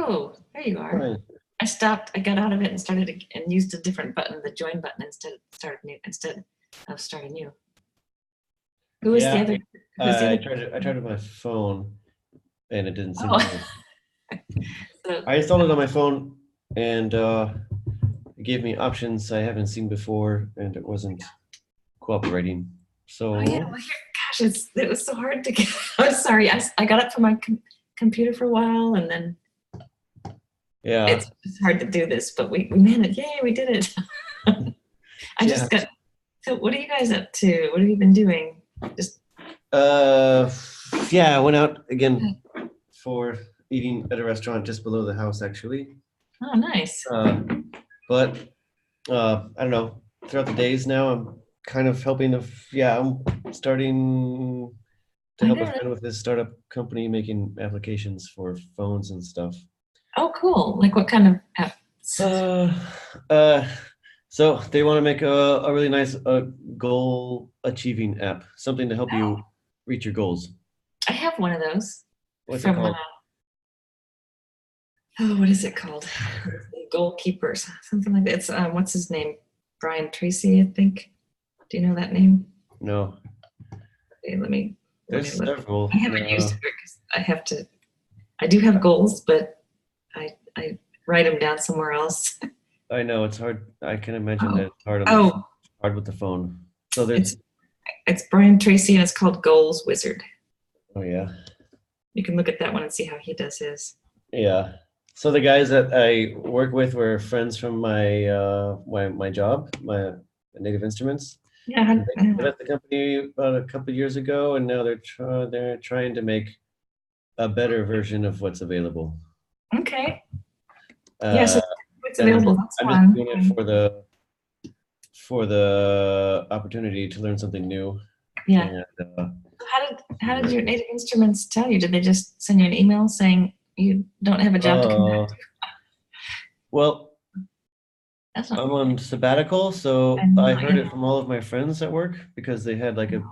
Oh, there you are. Right. I stopped. I got out of it and started and used a different button, the join button, instead of starting new. Who was the Yeah, other? Who's the I other? tried it with my phone, and it didn't seem to Oh, work. so, I installed it on my phone, and it gave me options I haven't seen before, and it wasn't cooperating. oh yeah. So Well, here, gosh, it was so hard to get. I'm sorry. I got up from my computer for a while, and then yeah, it's hard to do this, but we managed. Yay, we did it. I yeah. just got. So, what are you guys up to? What have you been doing? Just Uh, yeah, I went out again for eating at a restaurant just below the house, actually. oh, nice. But I don't know. Throughout the days now, I'm kind of helping. I'm starting to I help a know. friend with this startup company making applications for phones and stuff. Oh, cool. Like what kind of apps? Uh, uh, so they want to make a really nice goal achieving app, something to help you reach your goals. I have one of those What's it from called? oh, what is it called? Goalkeepers, something like that. It's what's his name? Brian Tracy, I think. Do you know that name? No, Okay, let me there's look. several. I haven't used it because I have to. I do have goals, but I write them down somewhere else. I know it's hard. I can imagine that Oh, it's hard oh, hard with the phone. So there's it's Brian Tracy and it's called Goals Wizard. oh yeah. You can look at that one and see how he does his. Yeah. So the guys that I work with were friends from my job, my Native Instruments. Yeah, And they left the company about a couple of years ago, and now they're trying to make a better version of what's available. okay. Yeah, so Uh, it's and available. That's I'm just fun. doing it for the opportunity to learn something new. Yeah. And, How did your Native Instruments tell you? Did they just send you an email saying you don't have a job to come back to? well, That's not I'm on sabbatical, so and I heard it from all of my friends at work because they had like a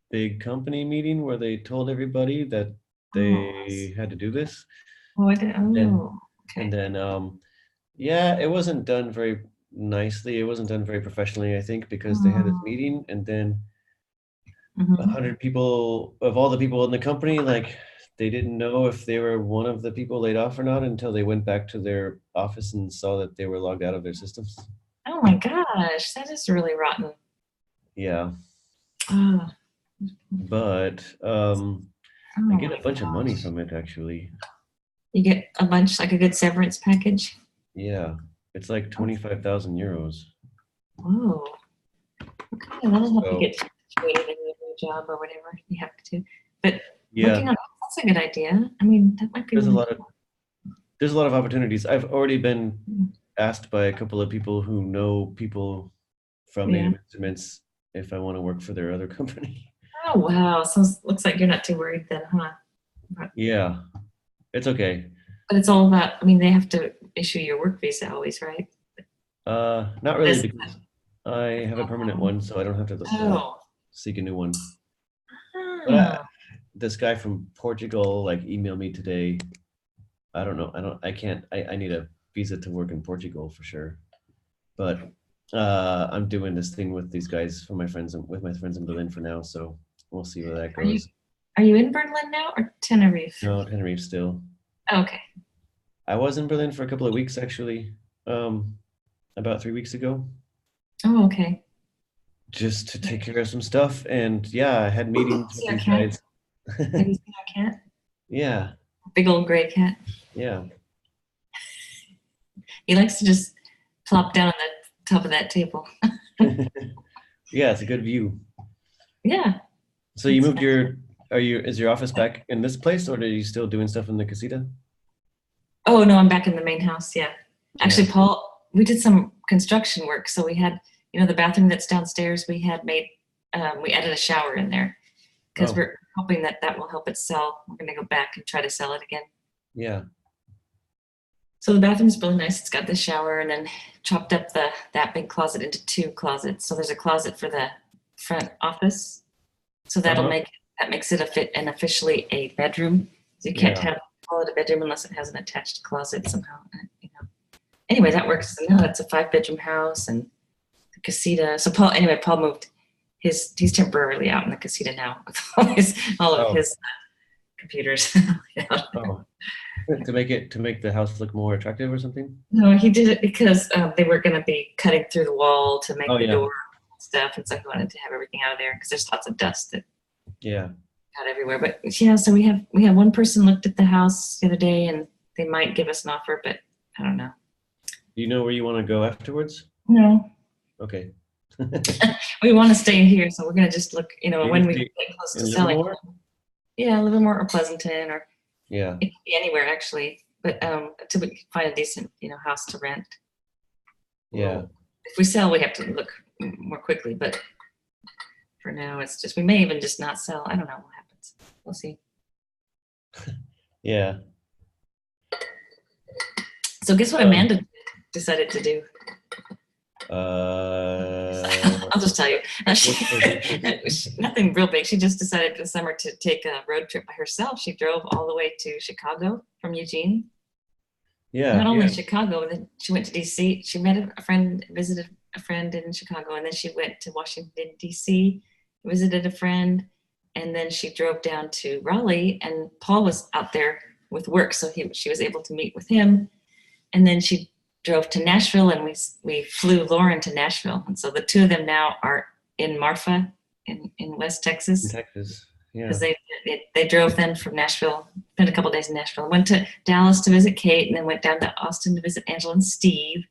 big company meeting where they told everybody that they had to do this. oh, I did, And oh, and okay. then yeah, it wasn't done very nicely. It wasn't done very professionally, I think, because they had this meeting and then Mhm. 100 people of all the people in the company, like they didn't know if they were one of the people laid off or not until they went back to their office and saw that they were logged out of their systems. Oh my gosh, that is really rotten. Yeah, Oh, but oh I get my a bunch of money gosh. from it actually. You get a bunch, like a good severance package? Yeah, it's like 25,000 euros. Whoa. Okay, that'll help you So get situated in your new job or whatever you have to. But yeah, working on that's a good idea. I mean, that might be there's a really lot of cool. there's a lot of opportunities. I've already been asked by a couple of people who know people from Yeah. Native Instruments if I want to work for their other company. Oh wow. So it looks like you're not too worried then, huh? Yeah, it's okay. But it's all about, I mean, they have to issue your work visa always, right? Not really This, because I have a permanent one, so I don't have to oh. seek a new one. But Ah. this guy from Portugal like emailed me today. I don't know. I can't. I need a visa to work in Portugal for sure. But I'm doing this thing with these guys from my friends with my friends in Berlin for now. So we'll see where that goes. Are you in Berlin now or Tenerife? No, Tenerife still. Okay. I was in Berlin for a couple of weeks actually. About 3 weeks ago. Oh, okay. Just to take care of some stuff, and yeah, I had meetings with See our these cat? guys. Have you seen our cat? Yeah, Big old gray cat. yeah. He likes to just plop down on the top of that table. Yeah, it's a good view. Yeah. So you moved is your office back in this place or are you still doing stuff in the casita? Oh no, I'm back in the main house. Yeah. Actually, Yeah. Paul, we did some construction work. So we had, the bathroom that's downstairs, we had made, we added a shower in there because Oh, we're hoping that will help it sell. We're going to go back and try to sell it again. yeah. So the bathroom's really nice. It's got the shower and then chopped up that big closet into two closets. So there's a closet for the front office. So that Uh-huh. makes it officially a bedroom. So you can't Yeah. have call it a bedroom unless it has an attached closet somehow. You know. Anyway, that works. So now it's a 5-bedroom house and the casita. So Paul moved he's temporarily out in the casita now with all of his computers. Yeah. Oh, to make the house look more attractive or something? No, he did it because they were going to be cutting through the wall to make the door and stuff, and so he wanted to have everything out of there because there's lots of dust that got everywhere. But yeah, so we have one person looked at the house the other day, and they might give us an offer, but I don't know. Do you know where you want to go afterwards? No. Okay. We want to stay here, so we're going to just look, when we get close to selling. Livermore? Yeah, Livermore or Pleasanton or it could be anywhere actually, but until we can find a decent, house to rent. Yeah. If we sell, we have to look more quickly, but for now, it's just, we may even just not sell. I don't know what happens. We'll see. Yeah. So guess what Amanda decided to do? I'll just tell you. Nothing real big. She just decided this summer to take a road trip by herself. She drove all the way to Chicago from Eugene. Yeah. Not only Chicago, then she went to DC. She met a friend, visited a friend in Chicago, and then she went to Washington, DC, visited a friend, and then she drove down to Raleigh, and Paul was out there with work, so she was able to meet with him. And then she drove to Nashville, and we flew Lauren to Nashville. And so the two of them now are in Marfa in West Texas. In Texas, yeah. Because they drove then from Nashville, spent a couple of days in Nashville, went to Dallas to visit Kate, and then went down to Austin to visit Angela and Steve.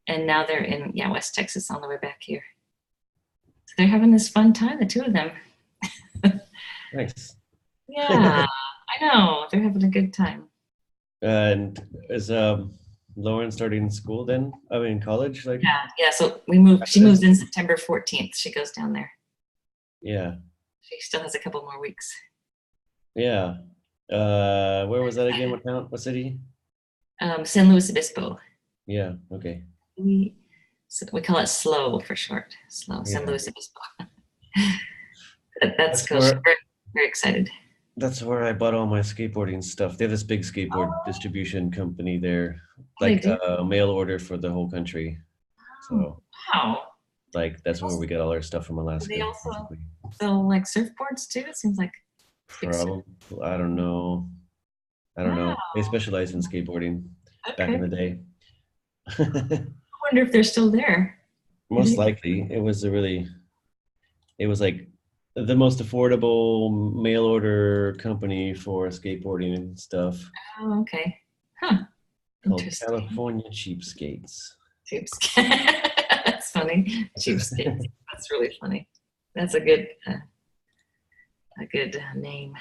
And now they're in West Texas on the way back here. So they're having this fun time, the two of them. Nice. Yeah, I know. They're having a good time. And is Lauren starting school then? I mean, college? Yeah. So we moved. She moves in September 14th. She goes down there. Yeah. She still has a couple more weeks. Yeah. Where was that again? What town? What city? San Luis Obispo. Yeah. Okay. We call it SLO for short. SLO. San Luis Obispo. That's cool. She's very, very excited. That's where I bought all my skateboarding stuff. They have this big skateboard distribution company there, like mail order for the whole country. So, wow. Like that's where we get all our stuff from Alaska. They also sell like surfboards too. It seems like. Probably. I don't know. They specialize in skateboarding back in the day. I wonder if they're still there. Most likely, it was like the most affordable mail order company for skateboarding and stuff. Oh, okay. Huh. Called California Cheapskates. Cheapskates. That's funny. Cheapskates. That's really funny. That's a good name.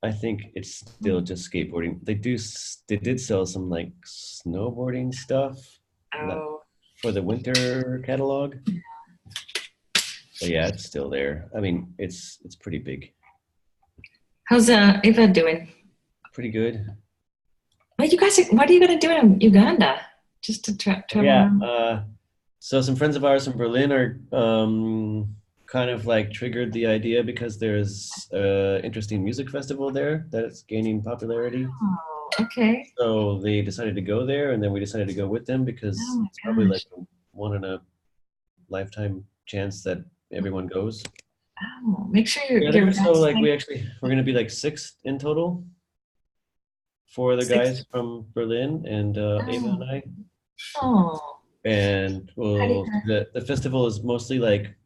I think it's still just skateboarding. They did sell some like snowboarding stuff for the winter catalog. But yeah, it's still there. I mean, it's pretty big. How's Eva doing? Pretty good. What are you gonna do in Uganda? Just to travel around? Yeah. So some friends of ours from Berlin are kind of like triggered the idea because there's an interesting music festival there that's gaining popularity. Oh, okay. So they decided to go there, and then we decided to go with them because it's probably like a one in a lifetime chance that everyone goes. Oh, make sure you're so like we're going to be like 6 in total. 4 of the guys from Berlin and Ava and I. Oh. And the festival is mostly like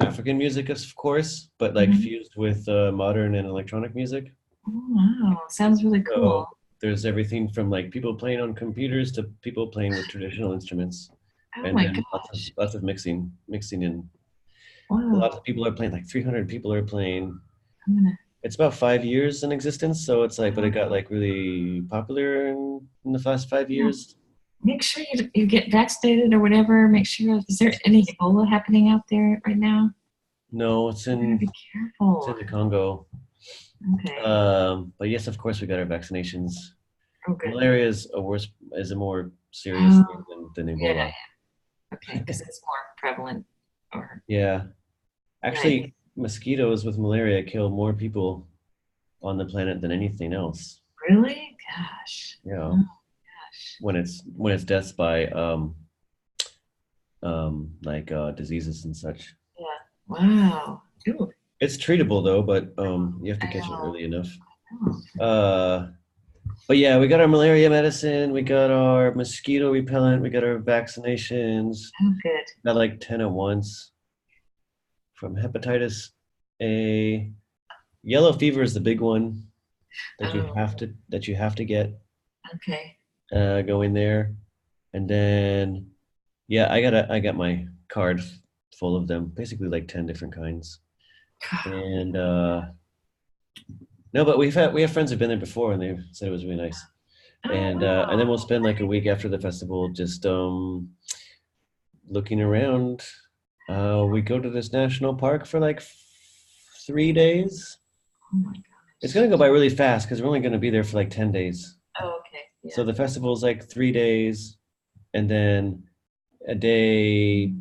African music, of course, but like fused with modern and electronic music. Oh, wow, sounds really cool. So there's everything from like people playing on computers to people playing with traditional instruments. Oh and my then gosh. lots of mixing in. Wow. Lots of people are playing, like 300 people are playing. It's about 5 years in existence, so it's like, but it got like really popular in the last 5 years. Make sure you get vaccinated or whatever. Make sure, is there any Ebola happening out there right now? No, it's in, be careful. It's in the Congo. Okay. But yes, of course, we got our vaccinations. Oh, good. Malaria is a more serious thing than Ebola. Yeah. Okay, because it's more prevalent. Yeah. Actually, mosquitoes with malaria kill more people on the planet than anything else. Really? Gosh. You know, Oh, gosh. when it's deaths by like diseases and such. Yeah. Wow. Ooh, It's treatable though, but you have to I catch it know. early enough. Oh, Uh, but yeah, we got our malaria medicine, we got our mosquito repellent, we got our vaccinations. oh, good. Got like 10 at once from hepatitis A. Yellow fever is the big one Oh, that you have to get okay. going there. And then yeah, I got my card full of them, basically like 10 different kinds. And no, but we have friends who've been there before and they said it was really nice. Oh, wow. And then we'll spend like a week after the festival just looking around. We go to this national park for like 3 days. Oh my It's gosh. gonna go by really fast because we're only gonna be there for like 10 days. Oh, okay. So Yeah. the festival's like 3 days, and then a day,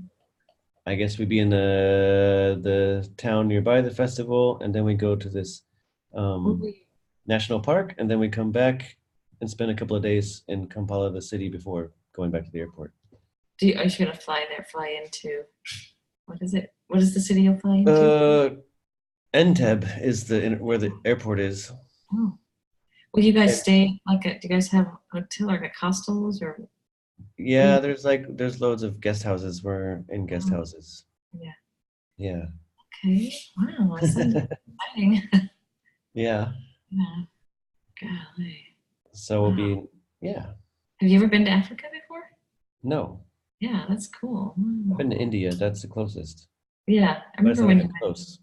I guess we'd be in the town nearby the festival, and then we go to this um, Ooh. national park, and then we come back and spend a couple of days in Kampala, the city, before going back to the airport. Are you gonna fly there? Fly into what is it? What is the city you'll fly into? Uh, Entebbe is where the airport is. Oh. Will you guys And stay like do you guys have a hotel or like hostels or where yeah, you there's loads of guest houses. We're in guest oh, houses. yeah. Yeah. Okay. Wow, that sounds exciting. Yeah. Yeah. Golly. So we'll Wow. be, yeah. Have you ever been to Africa before? No, Yeah, that's cool. I've been Wow. to India. That's the closest, Yeah, I but it's remember not when you even went. close.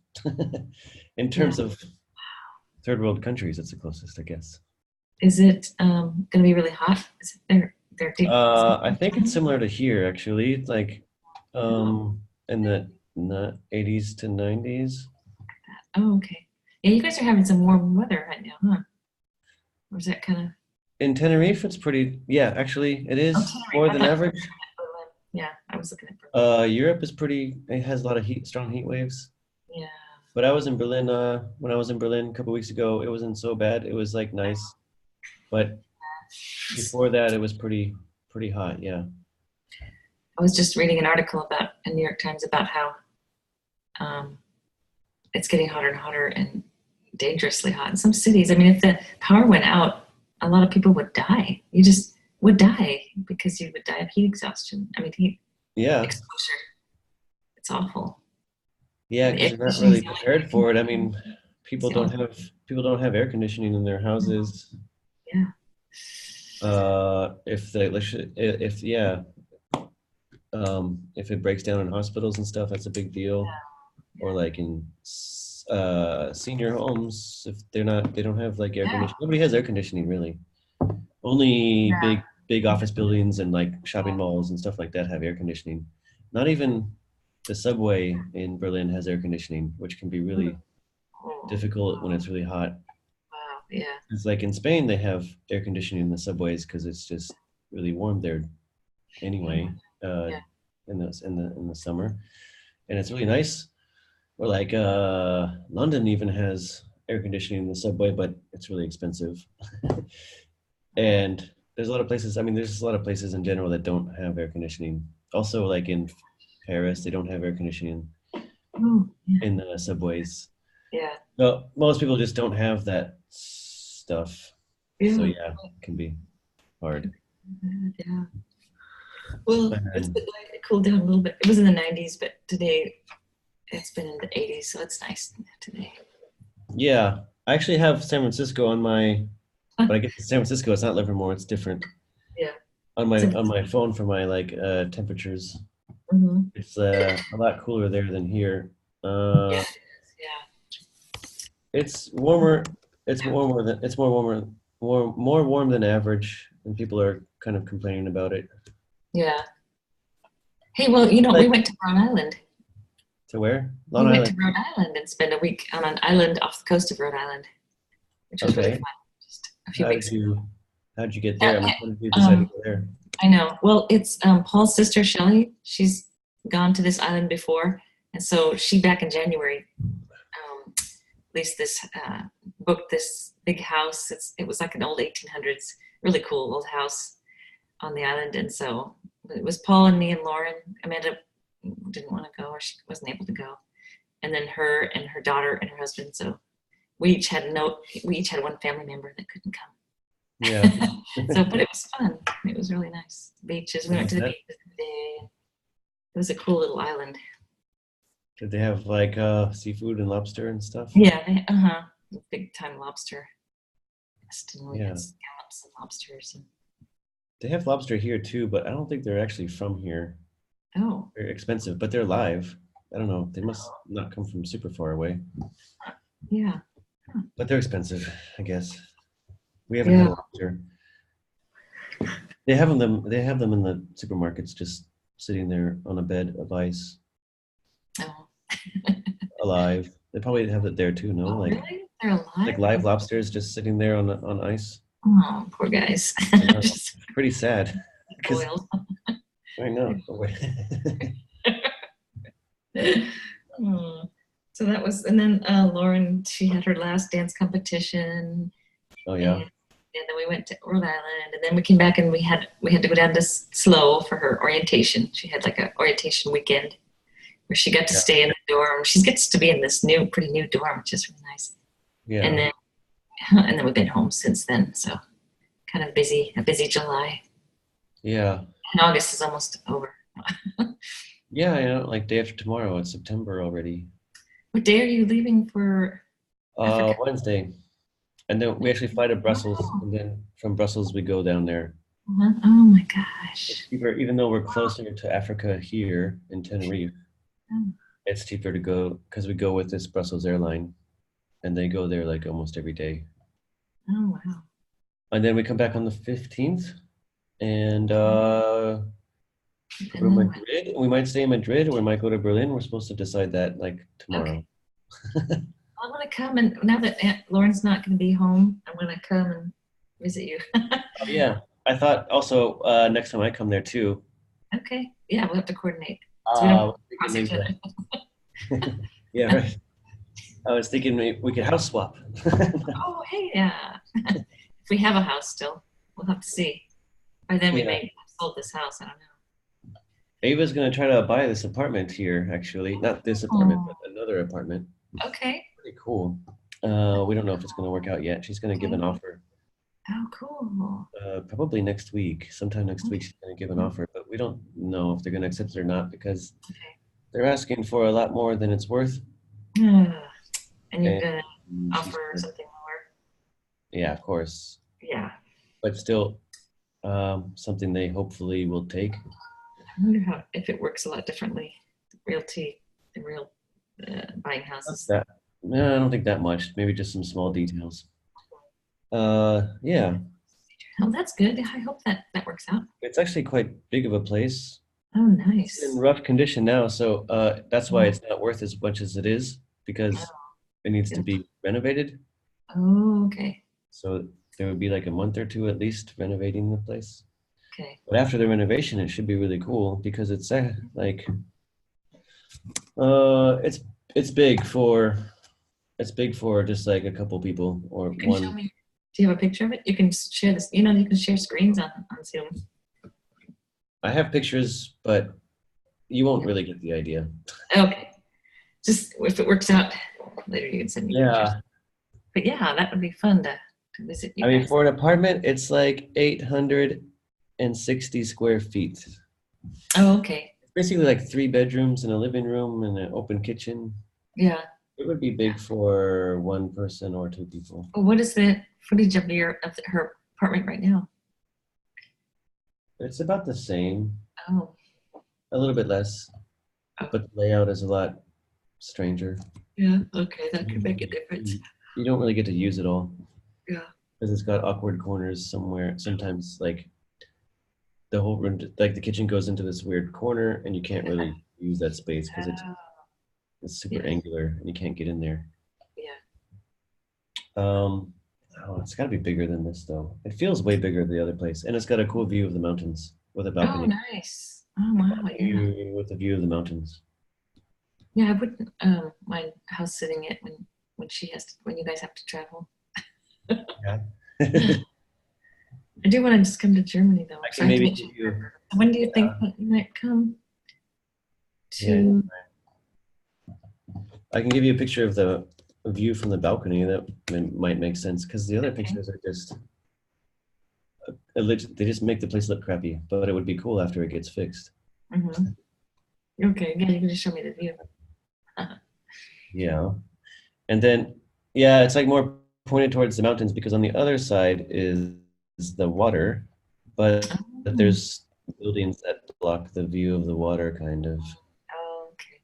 In Yeah. terms of third world countries, it's the closest, I guess. Is it gonna be really hot? Is it their deep I think it's time? similar to here, actually. It's like Oh, in the 80s to 90s. oh, okay. Yeah, you guys are having some warm weather right now, huh? Or is that kind of In Tenerife, it's pretty, yeah, actually, it oh is Tenerife? more I than thought you were average. looking at Berlin. Yeah, I was looking at Berlin. Europe is pretty, it has a lot of strong heat waves. Yeah. But I was in Berlin when I was in Berlin a couple weeks ago. It wasn't so bad. It was like nice. But before that, it was pretty hot. Yeah. I was just reading an article about in New York Times about how um, it's getting hotter and hotter and dangerously hot in some cities. I mean, if the power went out, a lot of people would die. You just would die because you would die of heat exhaustion. I mean, heat Yeah. exposure. It's awful. Yeah, And because air you're not conditioning is really the only prepared for it. I thing. mean, It's the only thing. people don't have air conditioning in their houses. Yeah. If they if yeah, if it breaks down in hospitals and stuff, that's a big deal. Or like in senior homes, if they don't have like air Yeah. conditioning. Nobody has air conditioning really. Only Yeah. big office buildings and like shopping malls and stuff like that have air conditioning. Not even the subway in Berlin has air conditioning, which can be really Oh, difficult when it's really hot. wow. Yeah. It's like in Spain they have air conditioning in the subways because it's just really warm there anyway uh, Yeah. in the summer, and it's really nice. Or like London even has air conditioning in the subway, but it's really expensive. And there's a lot of places. I mean, there's a lot of places in general that don't have air conditioning. Also, like in Paris, they don't have air conditioning Oh, yeah. in the subways. Yeah. No, most people just don't have that stuff. So Yeah. yeah, it can be hard. Yeah. Well, it's And been like it cooled down a little bit. It was in the 90s, but today it's been in the 80s, so it's nice today. yeah, I actually have San Francisco on my, Huh. but I guess it's San Francisco. It's not Livermore. It's different Yeah. on my phone for my like temperatures. Mm-hmm. It's a lot cooler there than here. Yeah. Uh, Yeah. it's warmer. It's more warm than average, and people are kind of complaining about it. Yeah. Hey, well, we Like went to Rhode Island. to where? We Long went Island. to Rhode Island and spent a week on an island off the coast of Rhode Island, which was really Okay. fun. Just a few How did weeks ago. you get there? I mean, how did you decide to Um, go there? I know. Well, it's Paul's sister Shelly. She's gone to this island before, and so she back in January leased this booked this big house. It was like an old 1800s, really cool old house on the island. And so it was Paul and me and Lauren. Amanda didn't want to go, or she wasn't able to go. And then her and her daughter and her husband. So we each had one family member that couldn't come. Yeah. So, but it was fun. It was really nice. Beaches. We went to the beaches every day. It was a cool little island. Did they have like seafood and lobster and stuff? Yeah, big time lobster. We had scallops and lobsters. And... They have lobster here too, but I don't think they're actually from here. Oh. They're expensive, but they're live. I don't know. They must not come from super far away. Yeah. Huh. But they're expensive, I guess. We haven't had lobster. They have them in the supermarkets, just sitting there on a bed of ice. Oh. Alive. They probably have it there too, no? Oh, like, really? They're alive? Like live lobsters just sitting there on ice. Oh, poor guys. Pretty sad. Boiled. I know. So that was, and then Lauren, she had her last dance competition. Oh yeah. And then we went to Rhode Island, and then we came back and we had to go down to SLO for her orientation. She had like an orientation weekend where she got to stay in the dorm. She gets to be in this pretty new dorm, which is really nice. Yeah. And then we've been home since then. So kind of a busy July. Yeah. And August is almost over. Yeah, I know, like day after tomorrow. It's September already. What day are you leaving for Africa? Wednesday. And then we actually fly to Brussels, and then from Brussels we go down there. Uh-huh. Oh my gosh. It's cheaper, even though we're closer to Africa here in Tenerife. Oh. It's cheaper to go because we go with this Brussels airline, and they go there like almost every day. Oh wow. And then we come back on the 15th, and go to Madrid. We might stay in Madrid, or we might go to Berlin. We're supposed to decide that like tomorrow. Okay. I want to come, and now that Aunt Lauren's not going to be home, I'm going to come and visit you. Yeah, I thought also next time I come there too. Okay. Yeah, we'll have to coordinate. So we don't cross each other. Yeah, right. I was thinking we could house swap. Oh, hey, yeah. If we have a house still, we'll have to see. By then we may have sold this house. I don't know. Ava's going to try to buy this apartment here, actually. Not this apartment, but another apartment. Okay. Pretty cool. We don't know if it's going to work out yet. She's going to give an offer. Oh, cool. Probably next week. Sometime next week she's going to give an offer, but we don't know if they're going to accept it or not because they're asking for a lot more than it's worth. And you're going to offer something lower? Yeah, of course. Yeah. But still, something they hopefully will take. I wonder if it works a lot differently. Realty, the real buying houses. No, I don't think that much. Maybe just some small details. Yeah. Oh, that's good. I hope that works out. It's actually quite big of a place. Oh, nice. It's in rough condition now, so that's why it's not worth as much as it is because it needs to be renovated. Oh, okay. So there would be like a month or two at least renovating the place. Okay. But after the renovation, it should be really cool because it's like it's big for just like a couple people or one. Show me. Do you have a picture of it? You can share this. You can share screens on Zoom. I have pictures, but you won't really get the idea. Okay. Just if it works out later, you can send me pictures. But yeah, that would be fun to visit you. I mean, for an apartment, it's like 860 square feet. Oh, okay. It's basically like 3 bedrooms and a living room and an open kitchen. Yeah. It would be big for 1 person or 2 people. Well, what is the footage of her apartment right now? It's about the same. Oh. A little bit less. Oh. But the layout is a lot stranger. Yeah, okay, that could make a difference. You don't really get to use it all. Yeah. Because it's got awkward corners somewhere. Sometimes like the whole room, like the kitchen goes into this weird corner and you can't really use that space because it's super angular and you can't get in there. Yeah. It's got to be bigger than this though. It feels way bigger than the other place, and it's got a cool view of the mountains with a balcony. Oh, nice. Oh, wow. Yeah. With the view of the mountains. Yeah, I wouldn't mind house sitting it when you guys have to travel. Yeah. I do want to just come to Germany though. I So can I have to maybe make give sure. you, When do you think yeah, that you might come yeah. to? I can give you a picture of the view from the balcony that might make sense because the other Okay. pictures are just they just make the place look crappy, but it would be cool after it gets fixed. Hmm. Okay. Yeah, you can just show me the view. Yeah. And then, yeah, it's like more pointed towards the mountains because on the other side is the water, but Oh, there's buildings that block the view of the water, kind of. okay.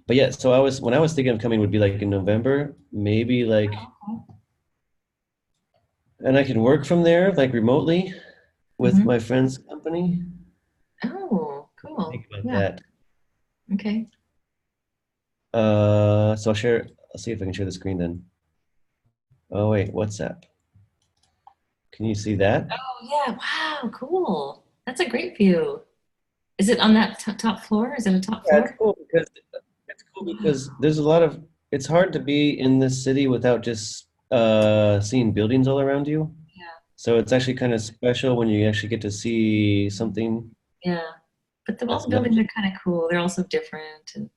But yeah, so when I was thinking of coming would be like in November, maybe like, and I can work from there like remotely with Hmm. my friend's company. Oh, cool. Think about Yeah. that. Okay. So I'll see if I can share the screen then. Oh wait, WhatsApp. Can you see that? Oh, yeah. Wow. Cool. That's a great view. Is it on that top floor? Is it a top Yeah, floor? it's cool Wow. because there's a lot of it's hard to be in this city without just seeing buildings all around you. Yeah. So it's actually kind of special when you actually get to see something Yeah. But all that's the buildings not are kind of cool. They're also different. And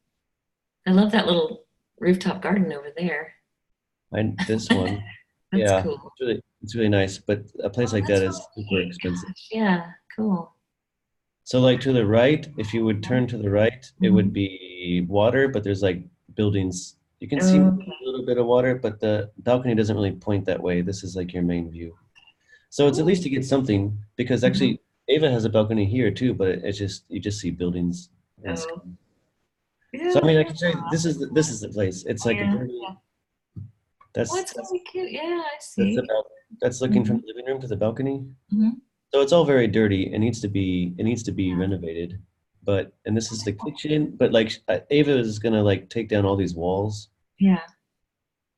I love that little rooftop garden over there. this one. That's Yeah, cool. it's really nice, but a place Oh, like that's that really is super neat. expensive. Gosh. Yeah. Cool. So like to the right, if you would turn to the right, it would Mhm. be water, but there's like buildings. You can see Okay. a little bit of water, but the balcony doesn't really point that way. This is like your main view. So it's at Cool. least to get something because Mhm. actually Ava has a balcony here too, but it's just you just see buildings and sky. Oh, So I yeah. mean, I can show you this is the place. It's Oh, like a yeah. dirty. Yeah. Oh, That's it's that's really cute. Yeah, I that's see. about that's looking from Hmm. the living room to the balcony. Hmm. So it's all very dirty. It needs to be Yeah. renovated. But and this is the kitchen. But like Ava is gonna like take down all these walls Yeah.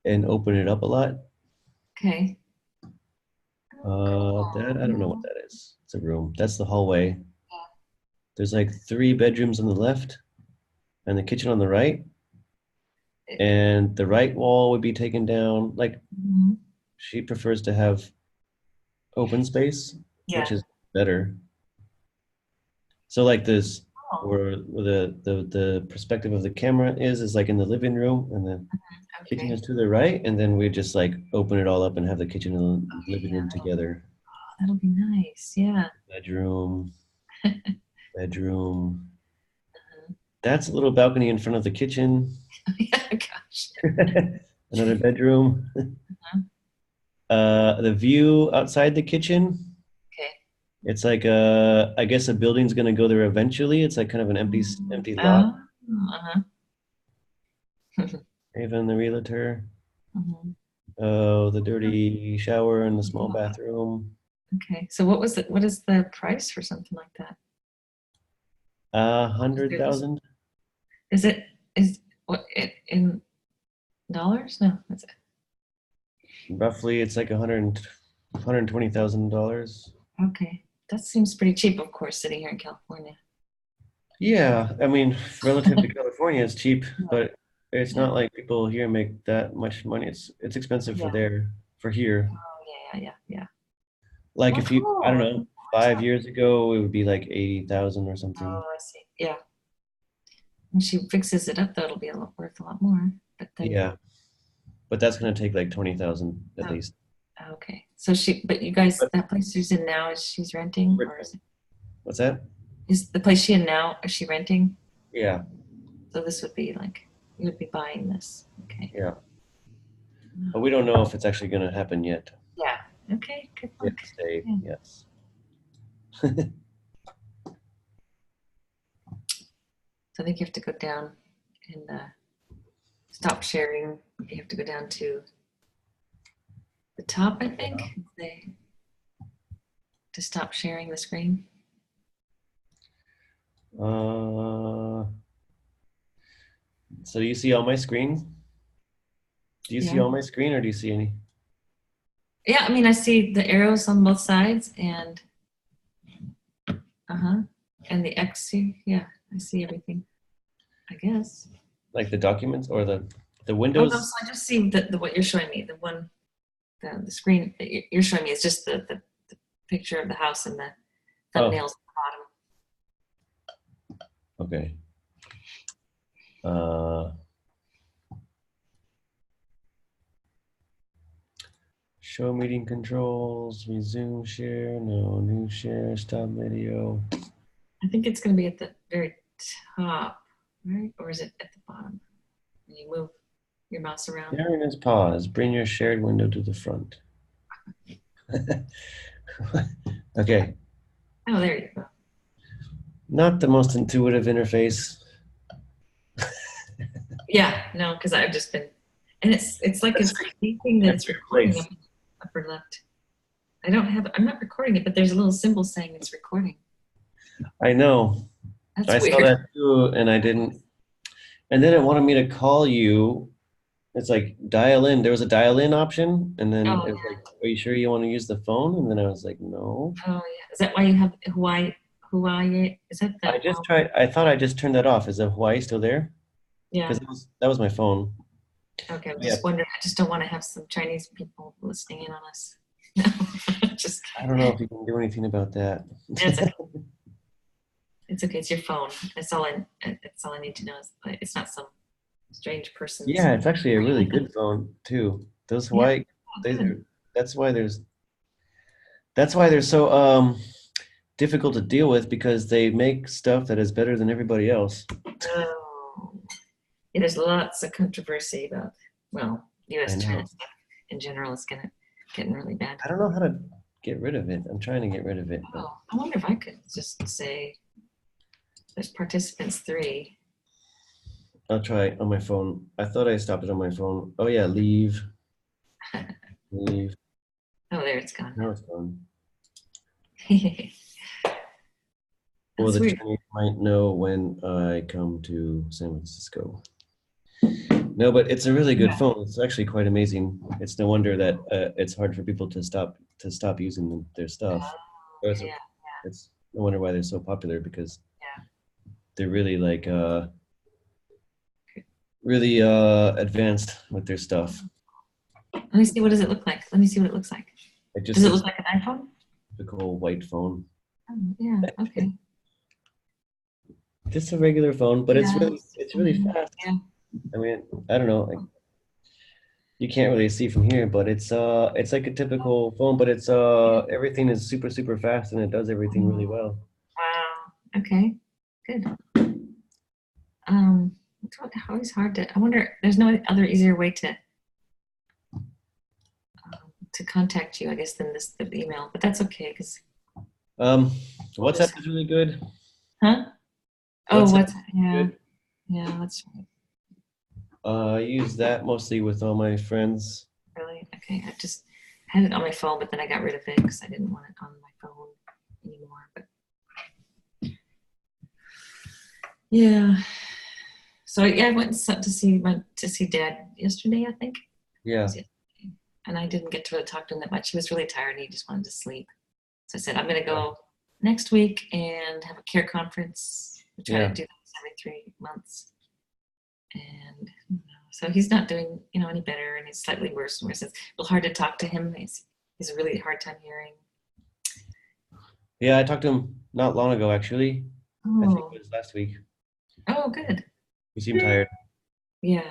and open it up a lot. Okay. Oh, That cool. I don't know what that is. It's a room. That's the hallway. There's like three bedrooms on the left and the kitchen on the right. Yeah. And the right wall would be taken down. Like Mhm. she prefers to have open space, which Yeah. is better. So like this, Oh, where the perspective of the camera is like in the living room, and the kitchen okay. is to the right, and then we just like open it all up and have the kitchen and the living Yeah, room together. that'll be nice. Yeah. Bedroom, bedroom. That's a little balcony in front of the kitchen. Yeah, gosh. Another bedroom. Uh-huh. The view outside the kitchen. Okay. It's like I guess a building's gonna go there eventually. It's like kind of an empty lot. Oh, uh-huh. Even the realtor. Mhm. Oh, the dirty shower and the small bathroom. Okay. So what is the price for something like that? Is Hundred there this, thousand. is it, is what it in dollars? No, that's it. Roughly, it's like $120,000. Okay. That seems pretty cheap, of course, sitting here in California. Yeah, I mean, relative to California, it's cheap, Yeah. but it's Yeah. not like people here make that much money. It's expensive Yeah. for here. Oh, yeah, yeah, yeah, yeah. Like Well, if you, I don't cool. know, 5 years ago, it would be like 80,000 or something. Oh, I see. Yeah. When she fixes it up, though, it'll be a lot worth a lot more. But then, Yeah, but that's gonna take like 20,000 at oh, least. okay. So but you guys, But that place she's in now, is she's renting, or what's that? is the place she in now? Is she renting? Yeah, So this would be like you would be buying this. Okay. yeah. But we don't know if it's actually gonna happen yet. Yeah. Okay. Good We luck. have to say Yeah. yes. So I think you have to go down and stop sharing. You have to go down to the top, I think, they, to stop sharing the screen. Uh, so you see all my screen? Do you see Yeah. all my screen or do you see any? Yeah. I mean, I see the arrows on both sides and uh-huh. And the X here. Yeah. I see everything. I guess. Like the documents or the The Oh, no, windows. so I just see the what you're showing me, the screen that you're showing me is just the picture of the house and the Oh, thumbnails at the okay. Uh, show meeting controls, resume share, no new share, stop video. bottom. I think it's going to be at the very top, right? Or is it at the bottom? When you move your mouse around. Sharing is pause. Bring your shared window to the front. Okay. Oh, there you go. Not the most intuitive interface. Yeah, no, because I've just been, and it's like it's anything that's recording Place. up in the upper left. I'm not recording it, but there's a little symbol saying it's recording. I know. That's I saw weird. that too, and I didn't. And then it wanted me to call you. It's like dial in. There was a dial in option, and then Oh, it was like, "Are you sure you want to use the phone?" And then I was like, "No." oh yeah. Is that why you have Hawaii? Hawaii? Is that the? I just tried. I thought I just turned that off. Is the Hawaii still there? Yeah. Because that was my phone. Okay. I'm Yeah. just wondering. I just don't want to have some Chinese people listening in on us. No, just I don't know if you can do anything about that. it's okay. It's okay. It's your phone. That's all I. That's all I need to know. It's not some strange person. Yeah, it's actually a really good phone too. Those Yeah. Hawaii, they, Good. that's why they're so difficult to deal with because they make stuff that is better than everybody else. Oh, yeah, there's lots of controversy about, well, I U.S. know. China stuff in general is getting really bad. I don't know how to get rid of it. I'm trying to get rid of it, but Oh, I wonder if I could just say there's participants 3. I'll try on my phone. I thought I stopped it on my phone. Oh yeah, leave, leave. Oh, there it's gone. Now it's gone. Well, That's the weird. Chinese might know when I come to San Francisco. No, but it's a really good Yeah. phone. It's actually quite amazing. It's no wonder that it's hard for people to stop using their stuff. Oh, Or It's, yeah. it's no wonder why they're so popular because Yeah. they're really like really advanced with their stuff. Let me see. What does it look like? Let me see what it looks like. It just Does it says look like an iPhone? typical white phone. Oh, yeah. Okay. Just a regular phone, but it's really fast. Yeah. I mean, I don't know. Like, you can't really see from here, but it's like a typical phone, but it's everything is super super fast and it does everything really well. Wow. Okay. Good. It's always hard to. I wonder. There's no other easier way to contact you, I guess, than the email. But that's okay, because. Um, WhatsApp is really good. Huh? Oh, WhatsApp what's is yeah, good. yeah. That's I use that mostly with all my friends. really okay. I just had it on my phone, but then I got rid of it because I didn't want it on my phone anymore. But yeah. So yeah, I went to see Dad yesterday, I think. Yeah, And I didn't get to really talk to him that much. He was really tired and he just wanted to sleep. So I said, I'm going to go next week and have a care conference. We try to do this every 3 months. And so he's not doing, any better, and he's slightly worse and worse. It's a little hard to talk to him. He's a really hard time hearing. yeah. I talked to him not long ago, actually. I think Oh, it was last week. oh, good. He seemed tired, Yeah.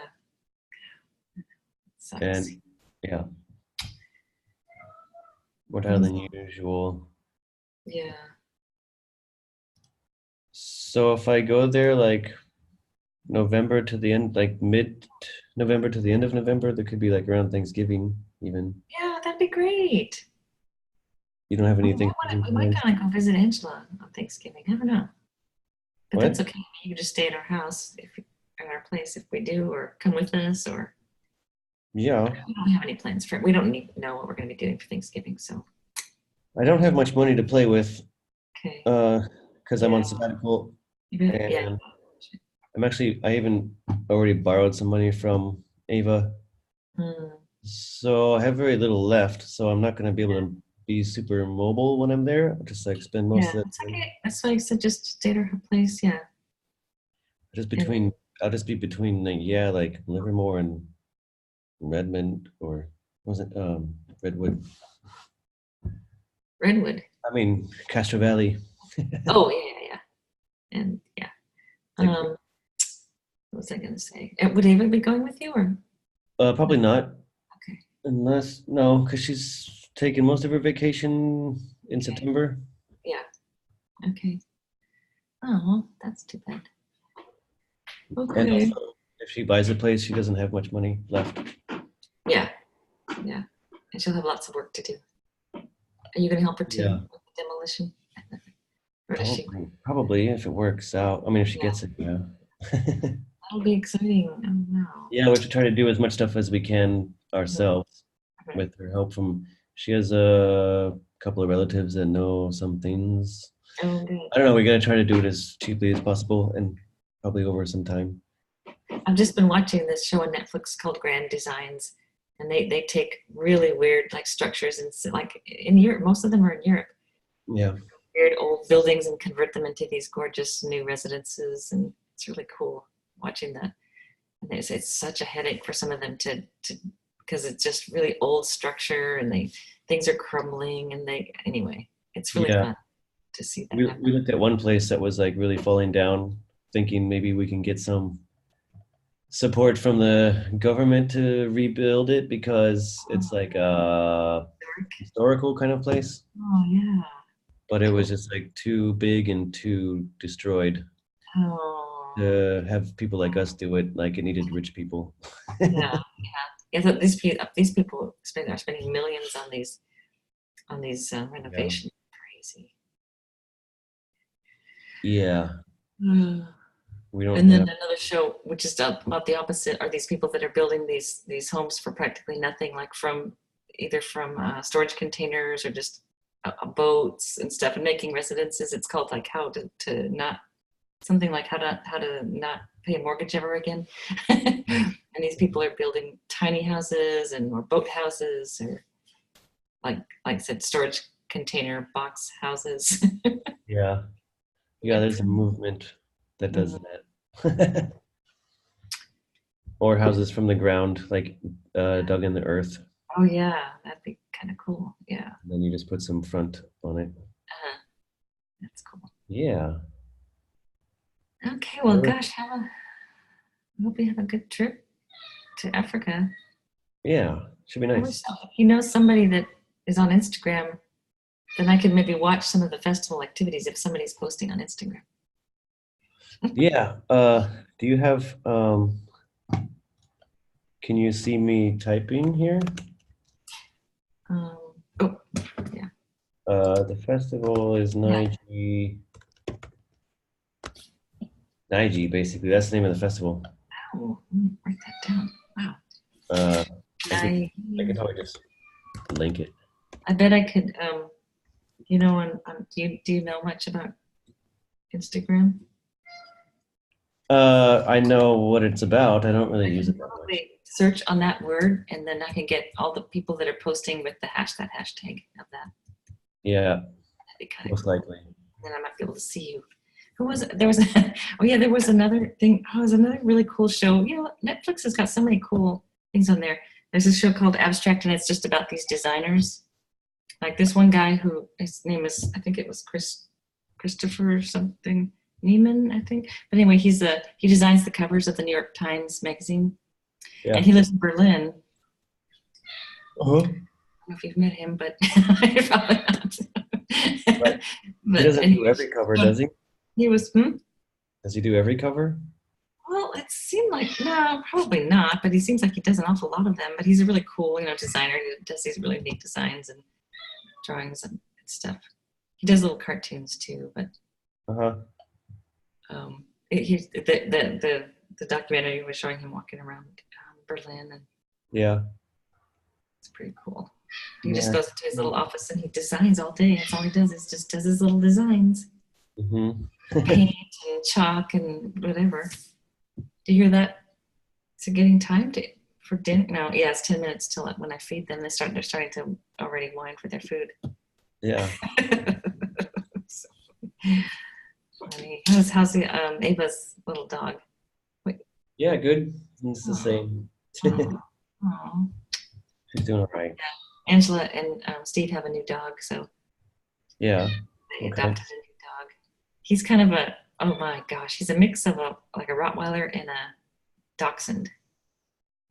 Sucks. and yeah, more tired than usual. Yeah. So if I go there like November to the end, like mid-November to the end of November, there could be like around Thanksgiving even. Yeah, that'd be great. You don't have We anything? might kind of go visit Angela on Thanksgiving. I don't know. But What? that's okay. You can just stay at our house at our place if we do, or come with us, or Yeah. we don't have any plans for it. We don't need to know what we're going to be doing for Thanksgiving. So, I don't have much money to play with okay. because I'm on Yeah. sabbatical Yeah. and I even already borrowed some money from Ava. Mm. So I have very little left. So I'm not going to be able to be super mobile when I'm there. I'll just like spend most of it. It's okay. That's why I said just stay at her place. Yeah. I'll just be between like Livermore and Redmond, or was it Redwood? Redwood. I mean Castro Valley. Oh, yeah. And yeah. Like, What was I gonna say? Would Ava be going with you or? probably not, Okay. unless no, because she's taking most of her vacation in Okay. September. Yeah. Okay. Oh, that's too bad. And Okay. also, if she buys a place, she doesn't have much money left. Yeah. Yeah. And she'll have lots of work to do. Are you gonna help her too Yeah, with the demolition? Or does she? probably if it works out. I mean, if she Yeah. gets it, yeah. That'll be exciting. Oh wow. Yeah, we should try to do as much stuff as we can ourselves Mhm. with her help from. She has a couple of relatives that know some things. Oh, good. I don't know. We gotta try to do it as cheaply as possible and probably over some time. I've just been watching this show on Netflix called Grand Designs, and they take really weird like structures and like in Europe, most of them are in Europe, Yeah, weird old buildings and convert them into these gorgeous new residences, and it's really cool watching that. And it's such a headache for some of them to because it's just really old structure and things are crumbling and they anyway, it's really yeah. fun to see that We happen. looked at one place that was like really falling down, thinking maybe we can get some support from the government to rebuild it because it's like a historical kind of place, Oh yeah. but it was Cool. just like too big and too destroyed Oh to have people like us do it. Like it needed rich people. yeah. Yeah, that these people are spending millions on these Yeah. renovations. Crazy. Yeah, Mm. we don't And then have. another show, which is about the opposite, are these people that are building these homes for practically nothing, like from either from storage containers or just boats and stuff, and making residences. It's called like to not something like how to not pay a mortgage ever again. And these people are building tiny houses and or boat houses or like I said, storage container box houses. Yeah, yeah. There's a movement that does that. Or houses from the ground, like dug in the earth, Oh yeah, that'd be kind of cool. Yeah, and then you just put some front on it. that's cool. Yeah. Okay, well, gosh, I hope you have a good trip to Africa. Yeah, should be I wish nice. if you know somebody that is on Instagram, then I could maybe watch some of the festival activities if somebody's posting on Instagram. Yeah. Do you have can you see me typing here? Um, oh, yeah, The festival is yeah. Naiji, basically. That's the name of the festival. Oh, let me write that down. Wow. Uh I could I, probably just link it. I bet I could. You know, do you know much about Instagram? I know what it's about. I don't really I use can it that much. probably search on that word, and then I can get all the people that are posting with the that hashtag of that. Yeah, That'd be kind of most cool. likely. Then I might be able to see you. Who was it? There was oh yeah, there was another thing. Oh, it was another really cool show. You know, Netflix has got so many cool things on there. There's a show called Abstract, and it's just about these designers. Like this one guy who his name is, I think it was Christopher something Neiman, I think. But anyway, he designs the covers of the New York Times magazine, Yeah. and he lives in Berlin. Uh-huh. I don't know if you've met him, but probably not. Right. But He doesn't do anyway, every cover, does he? he was. Does he do every cover? Well, it seemed like no, probably not. But he seems like he does an awful lot of them. But he's a really cool, designer. He does these really neat designs and drawings and stuff. He does little cartoons too. But Uh-huh. the documentary was showing him walking around Berlin, and Yeah. it's pretty cool. He just Yeah. goes to his little office and he designs all day. That's all he does is just does his little designs, Mm-hmm. paint and chalk and whatever. Do you hear that? Is it getting time for dinner? No, yeah, it's 10 minutes till when I feed them. They're starting to already whine for their food. Yeah. So funny. How's the Ava's little dog? Yeah, good. It's the Oh, same. oh, Oh. She's doing all right. Angela and Steve have a new dog, so Yeah. they Okay. adopted a new dog. He's kind of a, oh my gosh, he's a mix of a like a Rottweiler and a Dachshund.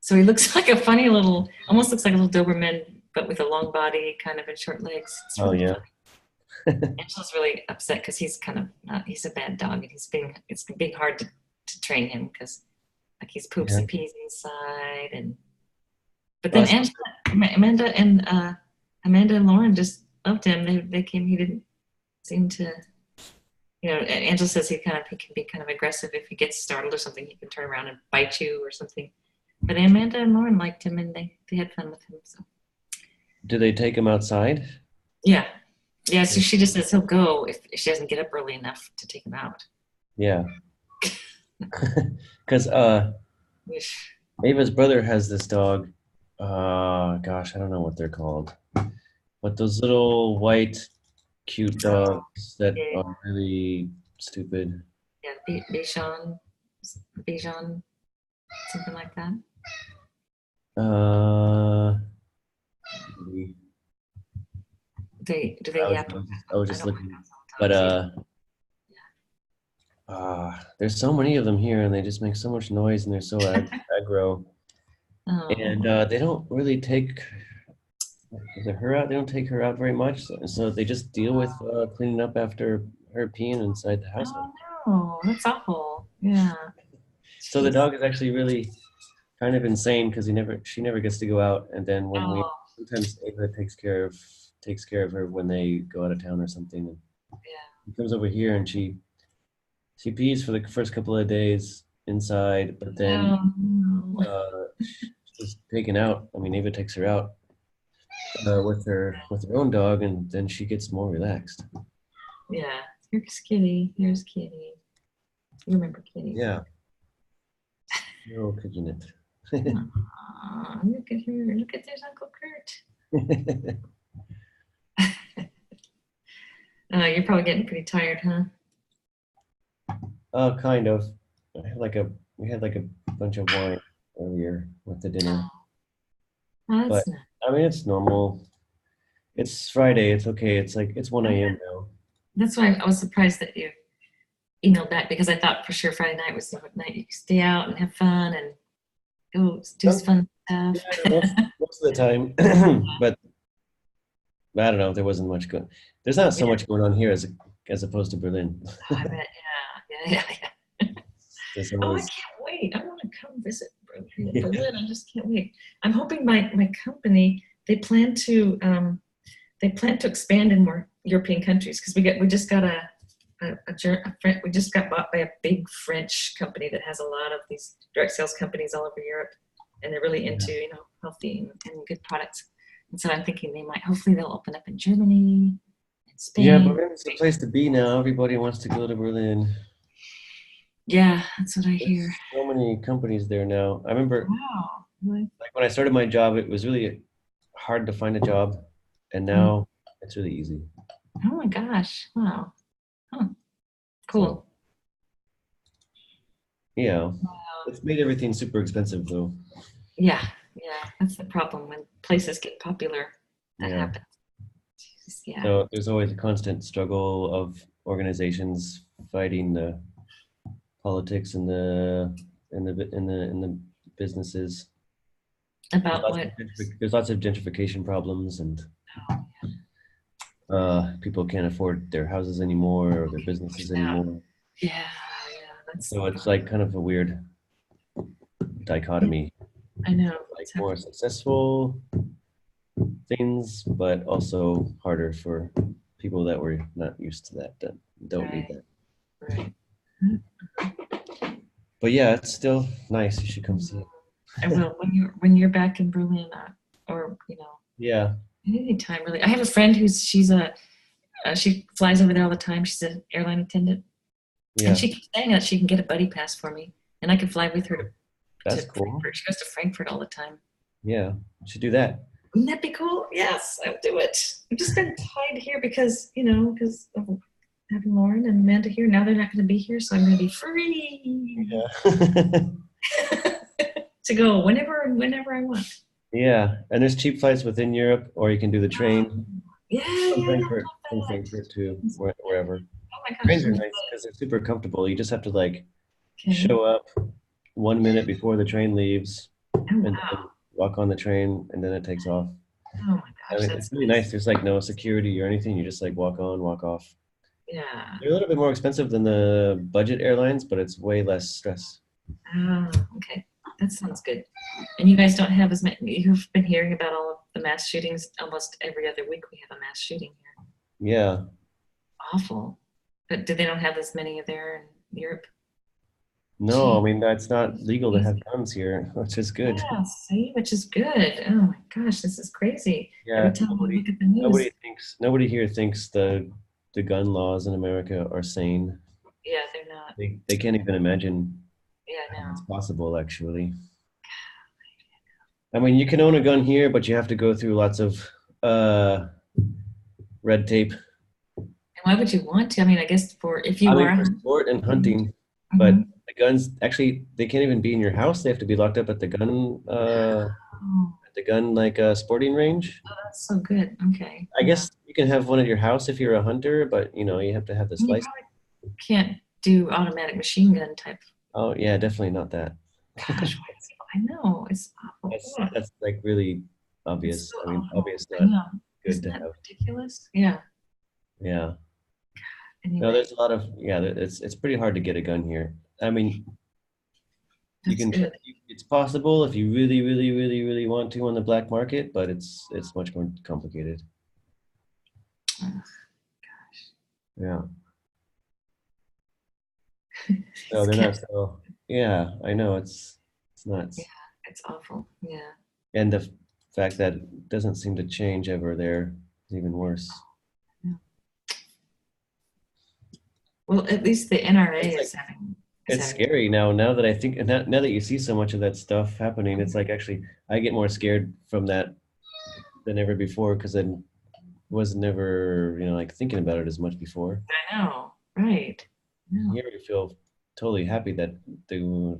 So he looks like a funny little, almost looks like a little Doberman, but with a long body, kind of and short legs. It's Oh really yeah. funny. Angela's really upset because he's kind of not, he's a bad dog, and it's being hard to train him because like he's poops Yeah. and pees inside, and but then Awesome. Amanda and Lauren just loved him. They came. He didn't seem to, you know. Angela says he can be kind of aggressive if he gets startled or something. He can turn around and bite you or something. But Amanda and Lauren liked him, and they had fun with him. So Do they take him outside? yeah, yeah. So she just says he'll go if she doesn't get up early enough to take him out. Yeah. Because Yeesh. Ava's brother has this dog. Gosh, I don't know what they're called. But those little white, cute dogs that Yeah, are really stupid. yeah, Bichon, something like that. Uh, Do they yap? I was I just don't like looking, that but sometimes. there's so many of them here, and they just make so much noise, and they're so aggro, and Oh, they don't really take her out. They don't take her out very much, so they just deal with cleaning up after her peeing inside the house. oh no, that's awful. Yeah. So the Jeez. dog is actually really kind of insane because she never gets to go out, and then when we Oh, sometimes Ava takes care of her when they go out of town or something, and yeah. she comes over here and she pees for the first couple of days inside, but then Oh, no. she's taken out. I mean, Ava takes her out with her own dog, and then she gets more relaxed. Yeah. Here's Kitty. Here's Kitty. You remember Kitty? Yeah. No pigeonette. Aw, look at her. Look at there's Uncle Kurt. You're probably getting pretty tired, huh? Kind of. We had like a bunch of wine earlier with the dinner, Oh, but that's not. I mean it's normal. It's Friday. It's okay. It's like it's 1 a.m. now. That's why I was surprised that you emailed back because I thought for sure Friday night was the night you could stay out and have fun and go do Oh, fun stuff. yeah, most of the time, but I don't know. There wasn't much going. There's not so Yeah, much going on here as opposed to Berlin. I bet. Yeah. There's Oh, I always can't wait. I want to come visit yeah. Berlin. I just can't wait. I'm hoping my company they plan to expand in more European countries because we just got we just got bought by a big French company that has a lot of these direct sales companies all over Europe, and they're really into healthy and good products. And so I'm thinking they might hopefully they'll open up in Germany and Yeah, Spain. Berlin's the place to be now. Everybody wants to go to Berlin. Yeah, that's what I hear. There's so many companies there now. I remember Wow. Really? like when I started my job, it was really hard to find a job, and now it's really easy. Oh my gosh. Wow. Huh. So Cool. yeah, Wow. it's made everything super expensive though. Yeah. Yeah. That's the problem when places get popular. That Yeah. happens. Jeez, yeah. So there's always a constant struggle of organizations fighting the politics and the businesses. About what? There's lots of gentrification problems, and people can't afford their houses anymore or their businesses anymore. Yeah. That's So it's like kind of a weird dichotomy, I know. like more successful things, but also harder for people that were not used to that, that don't need that. Right. But yeah, it's still nice. You should come see it. I will when you're back in Berlin, or Yeah. anytime really. I have a friend she flies over there all the time. She's an airline attendant, Yeah. and she keeps saying that she can get a buddy pass for me, and I can fly with her That's to cool. Frankfurt. She goes to Frankfurt all the time. Yeah. You should do that. Wouldn't that be cool? Yes, I'll do it. I've just been tied here because of having Lauren and Amanda here. Now they're not going to be here, so I'm going to be free. Yeah. to go whenever I want. Yeah, and there's cheap flights within Europe, or you can do the train Yeah, yeah, I From love that. Frankfurt to wherever. Oh my gosh. Trains are nice because they're super comfortable. You just have to like Okay. show up 1 minute before the train leaves Oh and wow. then walk on the train and then it takes off. Oh my I gosh, mean, it's that's really nice. nice. There's like no security or anything. You just like walk on, walk off. Yeah. They're a little bit more expensive than the budget airlines, but it's way less stress. Oh, okay. That sounds good. And you guys don't have as many, you've been hearing about all of the mass shootings. Almost every other week we have a mass shooting here. Yeah. Awful. But do they don't have as many there in Europe? No, I Gee, mean, that's not legal to have guns here, which is good. yeah, see, which is good. Oh my gosh, this is crazy. Every Yeah, time I look at the news, nobody here thinks the gun laws in America are sane. yeah, they're not. They can't even imagine Yeah, how it's no. possible, actually. I mean, you can own a gun here, but you have to go through lots of uh, red tape. And why would you want to? I mean, I guess for if I you mean, are. for sport and hunting, but Mhm. the guns actually they can't even be in your house. They have to be locked up Oh, at the gun like sporting range. that's so good. Okay. I Yeah. guess you can have one at your house if you're a hunter, but you know you have to have this And you license. probably can't do automatic machine gun type. Oh yeah, definitely not that. Gosh, I know it's awful. Ugh. That's like really It's obvious. so I mean, awful. obvious I not know. good Isn't to that have. ridiculous? Yeah. Yeah. No, Anyway, there's a lot of yeah. It's pretty hard to get a gun here. I mean, you that's can try, good. it's possible if you really, really, really, really want to on the black market, but it's much more complicated. Ugh, Yeah. No, it's they're not kept. so. Yeah, I know it's Yeah, nuts, it's awful. Yeah. and the fact that it doesn't seem to change ever there is even worse. Yeah. Well, at least the NRA It's like is it's having. scary now. Now that I think, and now that you see so much of that stuff happening, it's like actually I get more scared from that than ever before because I was never like thinking about it as much before. I know. Right. No. Here we feel totally happy that the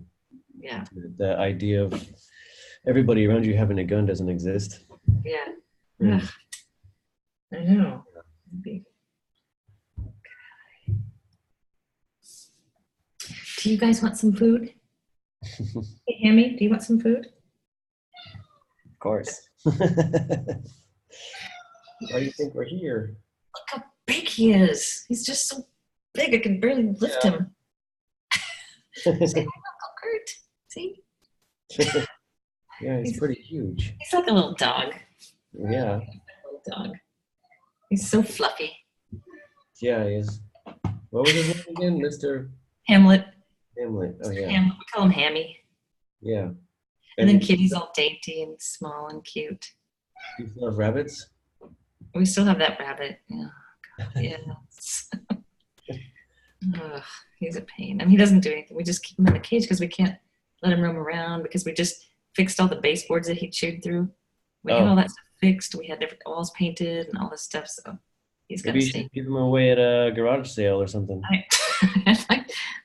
Yeah. the idea of everybody around you having a gun doesn't exist. Yeah. Mm. Ugh, I know. Maybe. Do you guys want some food? Hey, Hammy, do you want some food? Of course. Why do you think we're here? Look how big he is. He's just so big. I can barely lift Yeah. him. Say hi, Uncle Kurt. See? Yeah, he's He's, pretty huge. he's like a little dog. Yeah, Little dog. He's so fluffy. yeah, he's. What was his name again, Mr. Hamlet. Hamlet? Oh yeah, We call him Hammy. yeah. And then And Kitty's all dainty and small and cute. do you still have rabbits? We still have that rabbit. Yeah. Yeah. Ugh, he's a pain. I mean, he doesn't do anything. We just keep him in a cage because we can't let him roam around because we just fixed all the baseboards that he chewed through. We had all Oh, that stuff fixed. We had different walls painted and all this stuff. So he's got maybe to you stay. should give him away at a garage sale or something. I,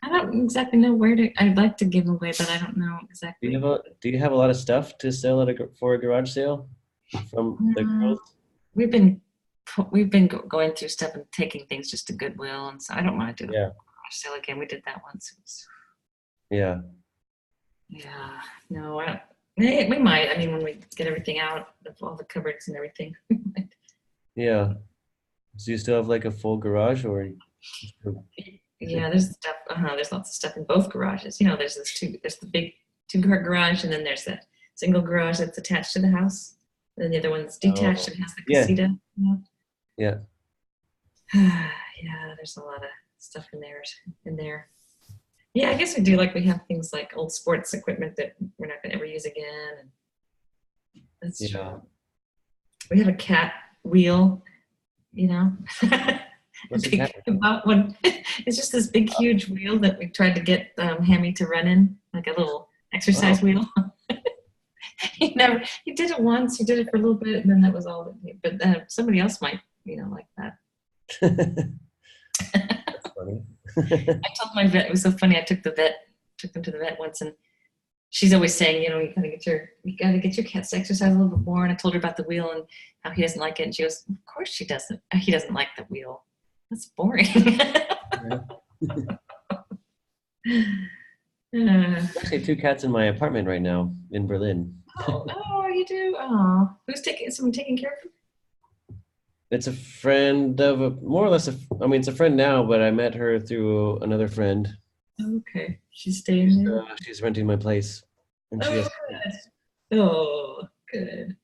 I don't exactly know where to. I'd like to give away, but I don't know exactly. Do you have a lot of stuff to sell at for a garage sale from the Uh, girls? we've been going through stuff and taking things just to Goodwill, and so I don't want to do a Yeah, garage sale again. We did that once. It was, yeah, yeah, no, we might. I mean, when we get everything out of all the cupboards and everything. yeah. Do you still have like a full garage or? Yeah, there's stuff. There's lots of stuff in both garages. You know, there's there's the big two-car garage, and then there's the single garage that's attached to the house. And then the other one's detached Oh, and has the yeah, casita. You yeah, know? Yeah, there's a lot of stuff in there. In there. Yeah, I guess we do. Like we have things like old sports equipment that we're not going to ever use again. And that's true. yeah. We have a cat wheel. You know. What's a Big, cat? about one. It's just this big, huge wheel that we tried to get Hammy to run in, like a little Oh, exercise wheel. He did it once. He did it for a little bit, and then that was all. But somebody else might, like that. that's funny. I told my vet, it was so funny. I took them to the vet once, and she's always saying, you gotta get your cats to exercise a little bit more. And I told her about the wheel and how he doesn't like it. And she goes, of course she doesn't. He doesn't like the wheel. That's boring. There's actually two cats in my apartment right now in Berlin. Oh, you do? Oh, is someone taking care of you? It's a friend of more or less I mean, it's a friend now, but I met her through another friend. Okay, she's staying there. She's renting my place, and she has. Good. Oh, good.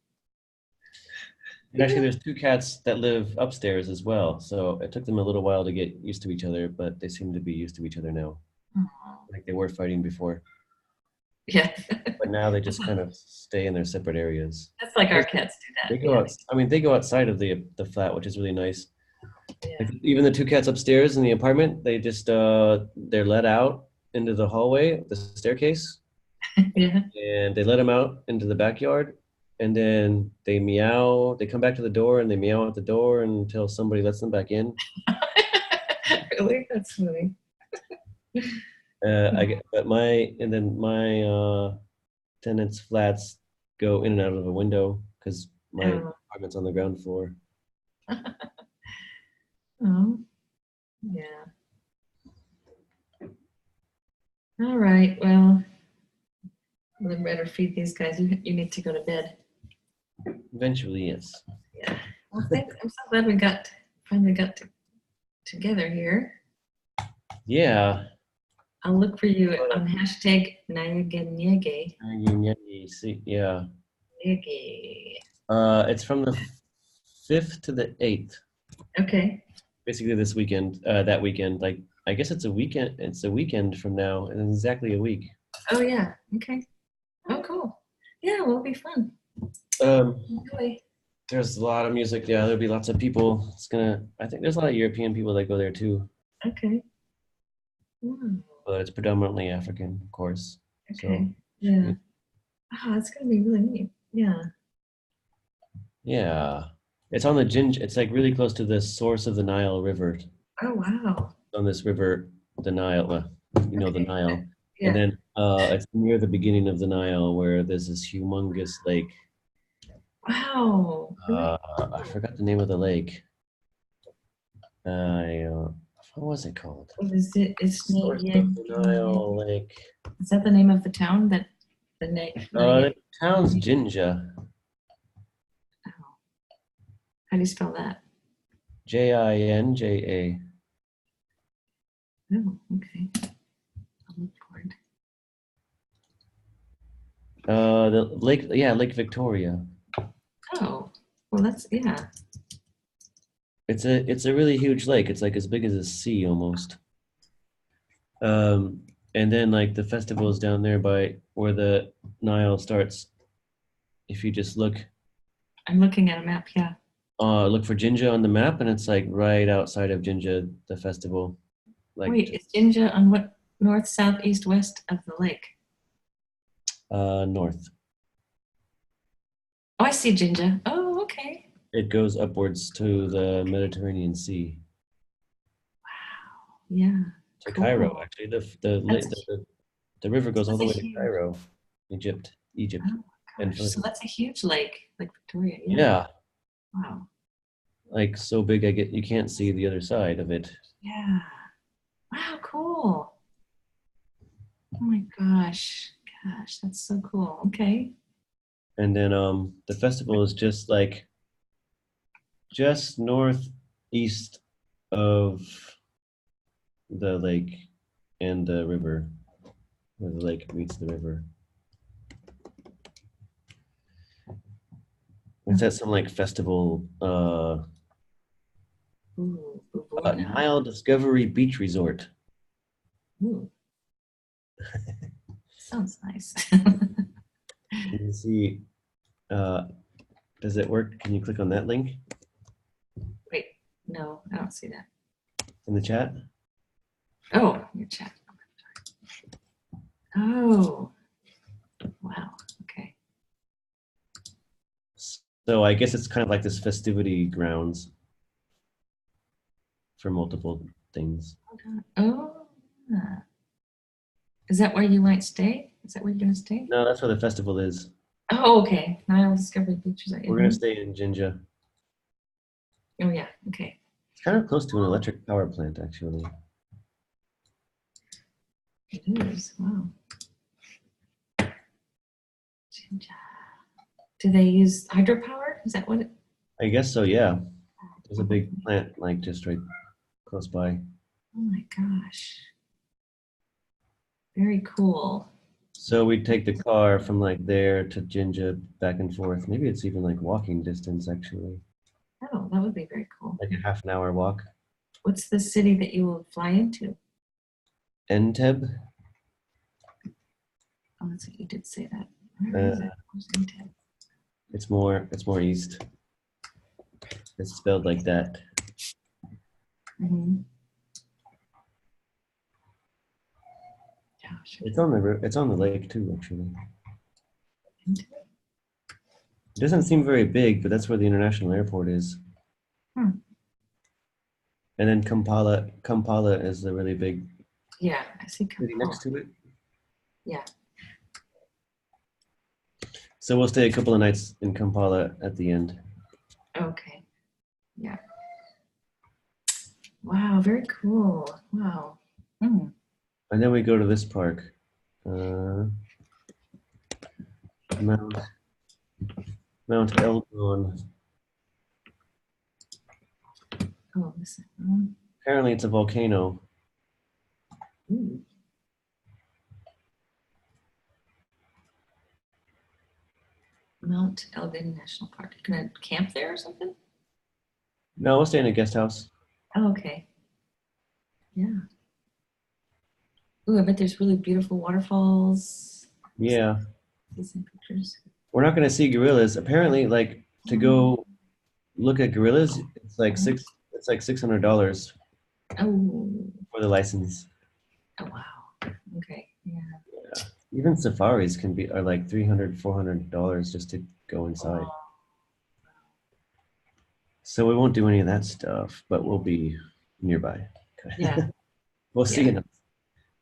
And actually, there's two cats that live upstairs as well, so it took them a little while to get used to each other, but they seem to be used to each other now. Oh. Like they were fighting before. Yeah. But now they just kind of stay in their separate areas. That's like our cats do that. They go out. I mean, they go outside of the flat, which is really nice. Yeah. Like, even the two cats upstairs in the apartment, they just they're let out into the hallway, the staircase, Yeah. and they let them out into the backyard, and then they meow. They come back to the door and they meow at the door until somebody lets them back in. Really? That's funny. But my tenants' flats go in and out of the window because my apartment's on the ground floor. Oh, yeah. All right. Well, we better feed these guys. You need to go to bed. Eventually, yes. Yeah. Well, thanks. I'm so glad we finally got together here. Yeah. I'll look for you on hashtag Nyege. Yeah. Nyege. It's from the 5th to the 8th. Okay. Basically this weekend, that weekend. Like, I guess it's a weekend. It's a weekend from now, and exactly a week. Oh yeah. Okay. Oh cool. Yeah, well, it'll be fun. Enjoy. There's a lot of music. Yeah, there'll be lots of people. I think there's a lot of European people that go there too. Okay. Wow. But it's predominantly African, of course. Okay. So, yeah. Oh, it's gonna be really neat. Yeah. Yeah. It's on the Ginja. It's like really close to the source of the Nile River. Oh wow. On this river, the Nile, the Nile. Yeah. And then it's near the beginning of the Nile where there's this humongous lake. Wow. I forgot the name of the lake. What was it called? What is it? It's Source of the Nile Lake. Is that the name of the town? The name? The town's Jinja. Oh. How do you spell that? Jinja. Oh, okay. I'll look for it. The lake, Lake Victoria. Oh, well, yeah. It's a really huge lake. It's like as big as a sea almost. And then like the festival is down there by where the Nile starts. If you just look. I'm looking at a map, yeah. Look for Jinja on the map, and it's like right outside of Jinja, the festival. Like wait, is Jinja on what north, south, east, west of the lake? North. Oh, I see Jinja. Oh, okay. It goes upwards to the Mediterranean Sea. Wow. Yeah. To cool. Cairo, actually. The river goes all the way to Cairo, Egypt. Oh, and so that's a huge lake, like Victoria. Yeah. Wow. Like so big, you can't see the other side of it. Yeah. Wow, cool. Oh my gosh. Gosh, that's so cool. Okay. And then the festival is just northeast of the lake and the river, where the lake meets the river. It's at some like festival Nile Discovery Beach Resort. Ooh. Sounds nice. Can you see, does it work? Can you click on that link? Wait, no, I don't see that. In the chat? Oh, your chat. Oh, wow, okay. So I guess it's kind of like this festivity grounds for multiple things. Oh, is that where you might stay? Is that where you're gonna stay? No, that's where the festival is. Oh, okay. Nile Discovery Beach is that? We're gonna stay in Jinja. Oh yeah. Okay. It's kind of close to an electric power plant, actually. It is. Wow. Jinja. Do they use hydropower? Is that what it? I guess so, yeah. There's a big plant like just right close by. Oh my gosh. Very cool. So we take the car from like there to Jinja back and forth. Maybe it's even like walking distance actually. Oh, that would be very cool. Like a half an hour walk. What's the city that you will fly into? Entebbe. Oh, that's what you did say that. Where is it? Where's Entebbe? It's more east. It's spelled like that. Mm-hmm. Gosh. It's on the lake too, actually. Entebbe? It doesn't seem very big, but that's where the international airport is. Hmm. And then Kampala is the really big Yeah, I see city next Kampala. to it. Yeah. So we'll stay a couple of nights in Kampala at the end. Okay. Yeah. Wow, very cool. Wow. Hmm. And then we go to this park. Mount Elgon. Oh, listen. Apparently it's a volcano. Ooh. Mount Elgin National Park. You gonna camp there or something? No, we'll stay in a guest house. Oh, okay. Yeah. Ooh, I bet there's really beautiful waterfalls. Yeah. See some pictures. We're not gonna see gorillas. Apparently, like to go look at gorillas, it's like $600 Oh. for the license. Oh wow. Okay. Yeah. Even safaris are like $300-400 just to go inside. Oh. So we won't do any of that stuff, but we'll be nearby. Yeah. We'll see. Yeah.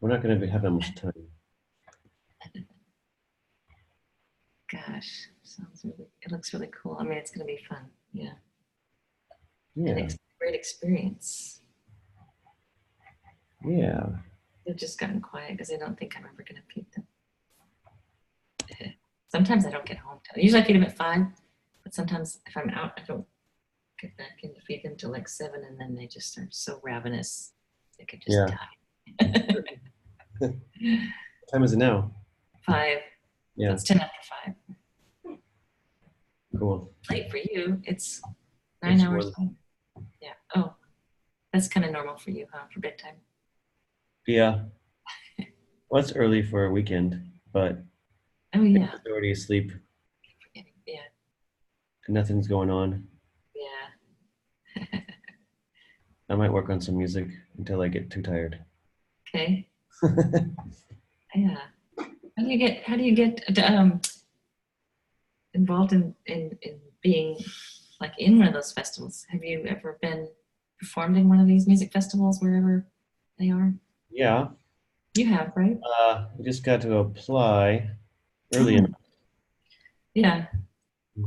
We're not going to have that much time. Gosh, it looks really cool. I mean, it's gonna be fun. Yeah. Yeah. Great experience. Yeah. They've just gotten quiet because I don't think I'm ever gonna feed them. Sometimes I don't get home till usually I feed them at 5, but sometimes if I'm out, I don't get back in to feed them till like 7, and then they just are so ravenous they could just die. What time is it now? 5. Yeah. It's 10 after 5. Cool. Late for you. It's 9 hours. Yeah. Oh, that's kind of normal for you, huh? For bedtime. Yeah. Well, it's early for a weekend, but Oh yeah. it's already asleep. Yeah. Nothing's going on. Yeah. I might work on some music until I get too tired. Okay. Yeah. How do you get involved in being like in one of those festivals? Have you ever been performed in one of these music festivals wherever they are? Yeah. You have, right? We just got to apply early enough. Yeah.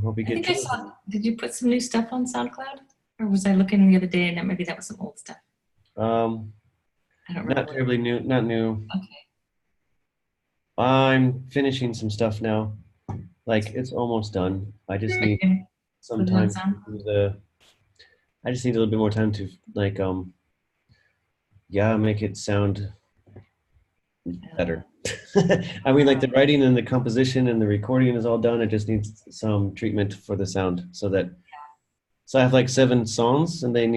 Hope we I get think I saw. Did you put some new stuff on SoundCloud, or was I looking the other day and maybe that was some old stuff? I don't remember. Not terribly new. Not new. Okay. I'm finishing some stuff now. Like it's almost done. I just need some Put it on time sound? to do the. I just need a little bit more time to like make it sound better. I mean, like the writing and the composition and the recording is all done. It just needs some treatment for the sound so that. So I have like 7 songs and they're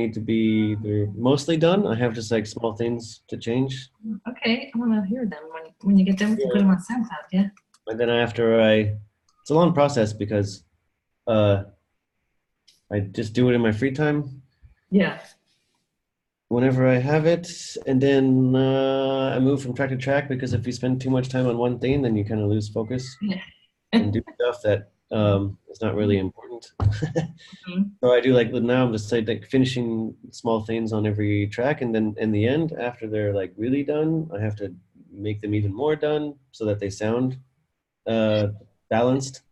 mostly done. I have just like small things to change. Okay, I want to hear them when you get done. We can put them on SoundCloud. Yeah. And then it's a long process because I just do it in my free time. Yeah. Whenever I have it, and then I move from track to track because if you spend too much time on one thing, then you kind of lose focus and do stuff that is not really important. So I do like now I'm just like finishing small things on every track, and then in the end, after they're like really done, I have to make them even more done so that they sound balanced,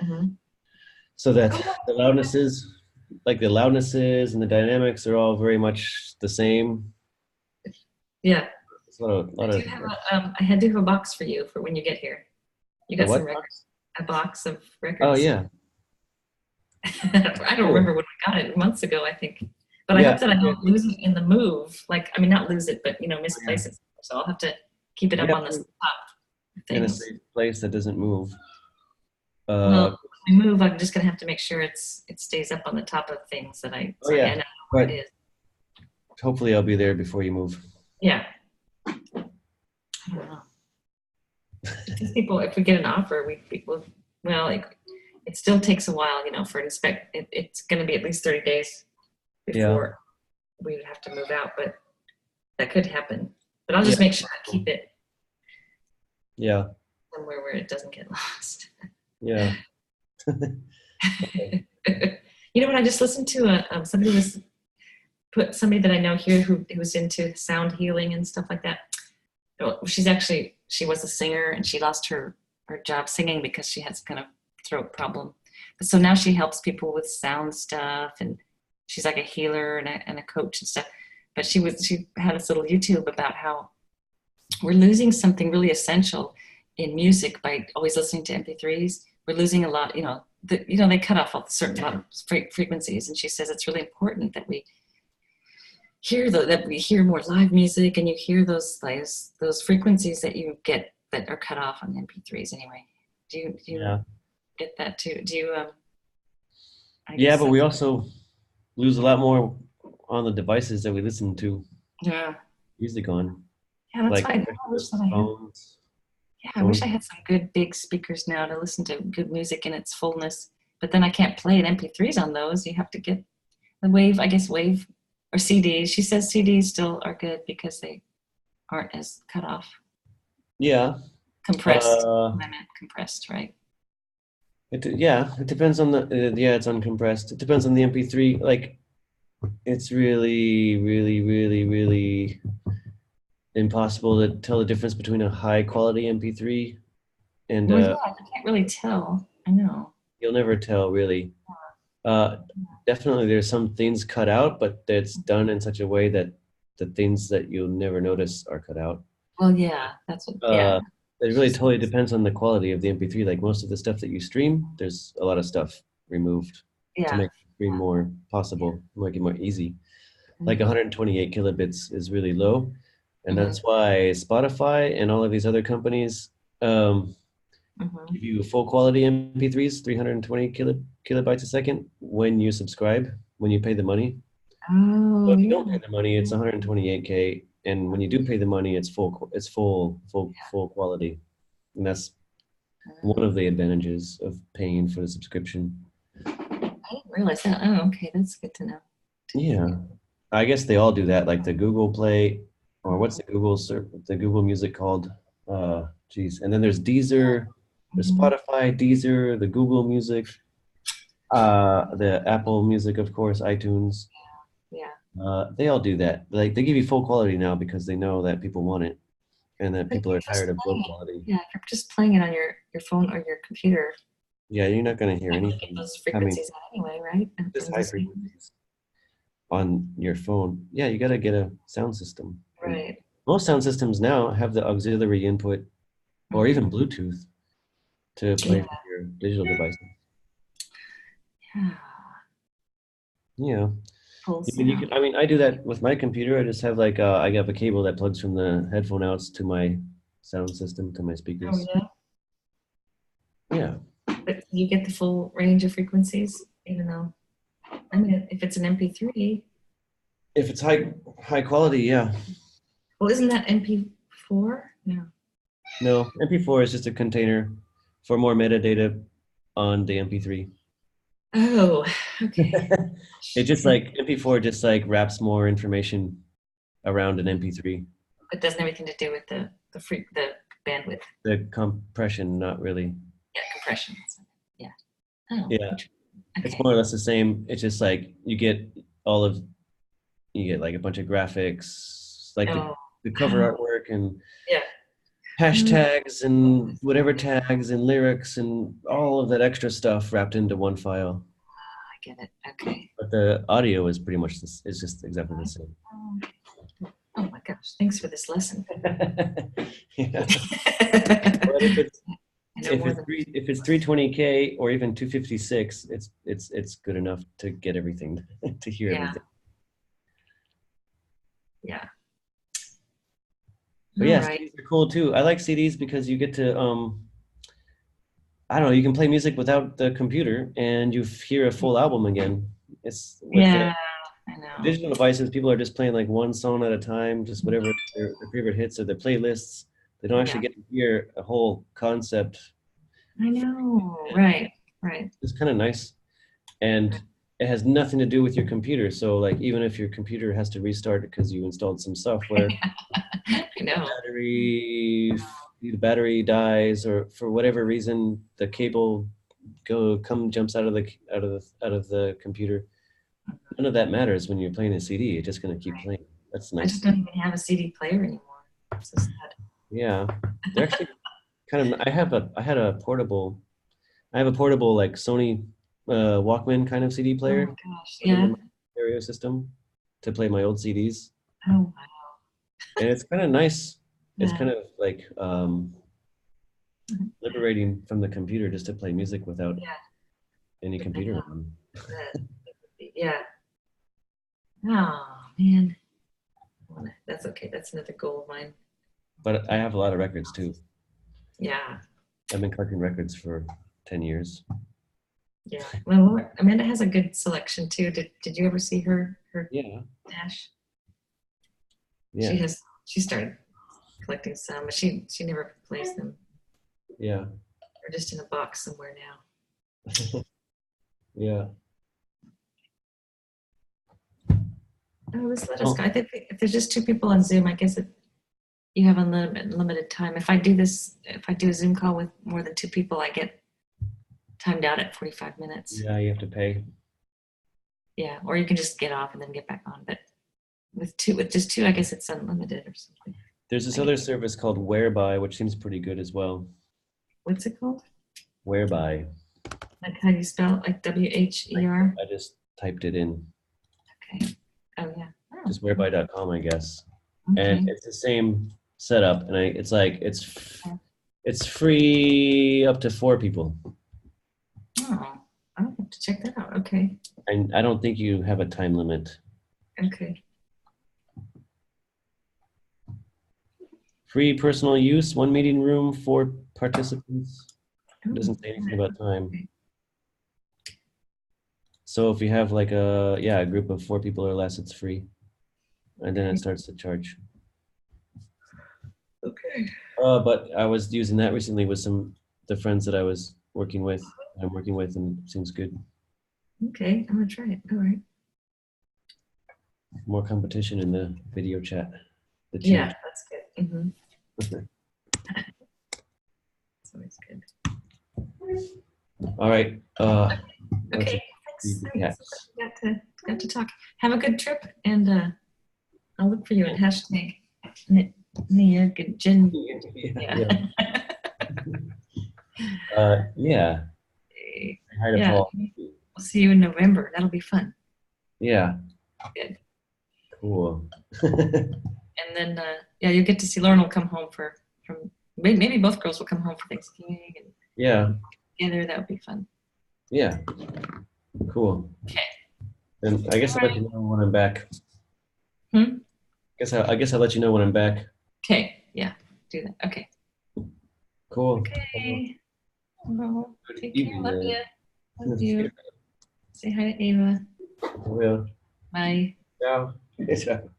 Mhm. so that the loudnesses and the dynamics are all very much the same. Yeah. It's a lot of I do have a box for you for when you get here. You a got some what records, a box of oh records. yeah. I don't Cool. remember when I got it, months ago, I think. But I Yeah, hope that I don't lose it in the move. Like, I mean, not lose it, but yeah, misplace it. So I'll have to keep it up yeah, on the top of in a things. safe place that doesn't move. uh Well, when we move, I'm just gonna have to make sure it stays up on the top of things oh so I yeah, know where it but is. hopefully I'll be there before you move. Yeah. I don't know. These people, if we get an offer, we will, well, it still takes a while, for an inspect. It's gonna be at least 30 days Yeah, before we would have to move out, but that could happen. But I'll yeah, just make sure I keep it yeah, somewhere where it doesn't get lost. yeah. You know what? I just listened to somebody that I know here who was into sound healing and stuff like that. Well, she was a singer and she lost her job singing because she has kind of throat problem. So now she helps people with sound stuff, and she's like a healer and a coach and stuff. But she had this little YouTube about how we're losing something really essential in music by always listening to MP3s. We're losing a lot, they cut off a certain amount of frequencies, and she says it's really important that we that we hear more live music, and you hear those frequencies that you get that are cut off on MP3s anyway. Do you Yeah, get that too? Do you I yeah, guess but we also lose a lot more on the devices that we listen to yeah. music on, Yeah, that's like why I wish that I had. phones. Yeah, I wish I had some good big speakers now to listen to good music in its fullness. But then I can't play an MP3s on those. You have to get the wave, I guess wave or CDs. She says CDs still are good because they aren't as cut off, Yeah, compressed. uh, I meant compressed, right? yeah, it depends on the yeah, it's uncompressed. It depends on the MP3. Like, it's really, really, really, really impossible to tell the difference between a high quality MP3 and Well, yeah, I can't really tell. I know. you'll never tell really. Uh, Definitely, there's some things cut out, but it's done in such a way that the things that you'll never notice are cut out. Well, yeah, that's what. Uh, Yeah, it really totally depends on the quality of the MP3. Like most of the stuff that you stream, there's a lot of stuff removed to yeah. make the stream more possible, make it more easy. Like Mm-hmm. 128 kilobits is really low, and Mm-hmm. that's why Spotify and all of these other companies um, Mm-hmm. give you full quality MP3s, 320 kilobytes a second when you subscribe, when you pay the money. So Oh, if you don't yeah. pay the money, it's 128K, and when you do pay the money, it's full quality, and that's one of the advantages of paying for the subscription. I didn't realize that. Oh, okay, that's good to know. Yeah, I guess they all do that, like the Google Play, or what's the Google Music called? Geez, and then there's Deezer, there's Mhm. Spotify, Deezer, the Google Music, the Apple Music, of course, iTunes. Yeah. They all do that. Like they give you full quality now because they know that people want it and that But if people are you're just tired of low playing it, quality. yeah, if you're just playing it on your phone or your computer, Yeah, you're not going to hear you're not going to get anything. those I mean, frequencies out anyway, right? And just from high this, frequencies on your phone. Yeah, you got to get a sound system. And right. most sound systems now have the auxiliary input or Mhm. even Bluetooth to play Yeah. from your digital devices. Yeah. Yeah. Full I mean, you sound. can, I mean, I do that with my computer. I just have like, I have a cable that plugs from the headphone outs to my sound system, to my Oh, speakers. yeah. Yeah. But you get the full range of frequencies, even though, I mean, if it's an MP3, If it's high quality, yeah. well, isn't that MP4? No. No, MP4 is just a container for more metadata on the MP3. Oh, okay. It just like MP4 just like wraps more information around an MP3. It doesn't have anything to do with the bandwidth. The compression, not really. Yeah, compression. Yeah. Oh, Yeah, it's okay. more or less the same. It's just like all of you get like a bunch of graphics, like Oh, the cover oh, artwork and yeah. hashtags and whatever tags and lyrics and all of that extra stuff wrapped into one file. I get it. Okay. But the audio is pretty much this. It's just exactly the same. Oh my gosh! Thanks for this lesson. Yeah. I But if it's know more than if it's 320K or even 256, it's good enough to get everything to hear yeah, everything. yeah. But yeah, All right. CDs are cool too. I like CDs because you get to I don't know, you can play music without the computer and you hear a full album again. It's with Yeah, I the know. digital devices, people are just playing like one song at a time, just whatever their favorite hits or their playlists. They don't actually get to hear a whole concept. I know. Right. Right. It's kind of nice. And it has nothing to do with your computer. So like even if your computer has to restart because you installed some software, I know. the battery dies or for whatever reason the cable jumps out of the computer. None of that matters when you're playing a CD. It's just gonna keep playing. That's I nice. just don't even have a CD player anymore. It's so sad. Yeah, they're actually kind of. I have a portable like Sony Walkman kind of CD Oh player my gosh. put into Yeah. my stereo system to play my old CDs, Oh wow. and it's kind of nice. It's Yeah. kind of like liberating from the computer just to play music without Yeah. any computer know. on. Yeah. Oh man. That's okay. That's another goal of mine. But I have a lot of records too. Yeah. I've been collecting records for 10 years. Yeah. Well, Amanda has a good selection too. Did you ever see her Yeah. dash? Yeah. She started collecting some, but she never plays them. Yeah. They're just in a box somewhere now. Yeah. Oh, let us go. I think if there's just two people on Zoom, I guess you have unlimited time. If I do a Zoom call with more than two people, I get timed out at 45 minutes. Yeah, you have to pay. Yeah, or you can just get off and then get back on. But with just two, I guess it's unlimited or something. There's this other service called Whereby, which seems pretty good as well. What's it called? Whereby. Like how you spell it? Like WHER? I just typed it in. Okay. Oh yeah. Oh, Just whereby.com, I guess. okay. And it's the same setup, and it's free up to 4 people. Oh, I'll have to check that out. Okay. And I don't think you have a time limit. Okay. Free personal use, 1 meeting room, 4 participants. It Oh, doesn't say anything about time. So if you have like a group of 4 people or less, it's free. And then it starts to charge. okay. But I was using that recently with the friends that I'm working with, and it seems good. Okay, I'm gonna try it. All right. More competition in the video chat. The Yeah, chat. that's good. Mm-hmm. That's always good. All right. Okay. Feed the cats. Got to talk. Have a good trip, and I'll look for you at hashtag Jen. Yeah. Yeah. Hi to Yeah. Paul. We'll see you in November. That'll be fun. Yeah. Good. Cool. And then you'll get to see Lauren will come home from maybe both girls will come home for Thanksgiving and Yeah. together. That would be fun. Yeah. Cool. Okay. And I guess I'll let you know when I'm back. Hmm? I guess I'll let you know when I'm back. Okay. Yeah. Do that. Okay. Cool. Okay. Well, Good take care. evening, Love man. you. Love you. Say hi to Ava. I will. Bye. Ciao. Ciao.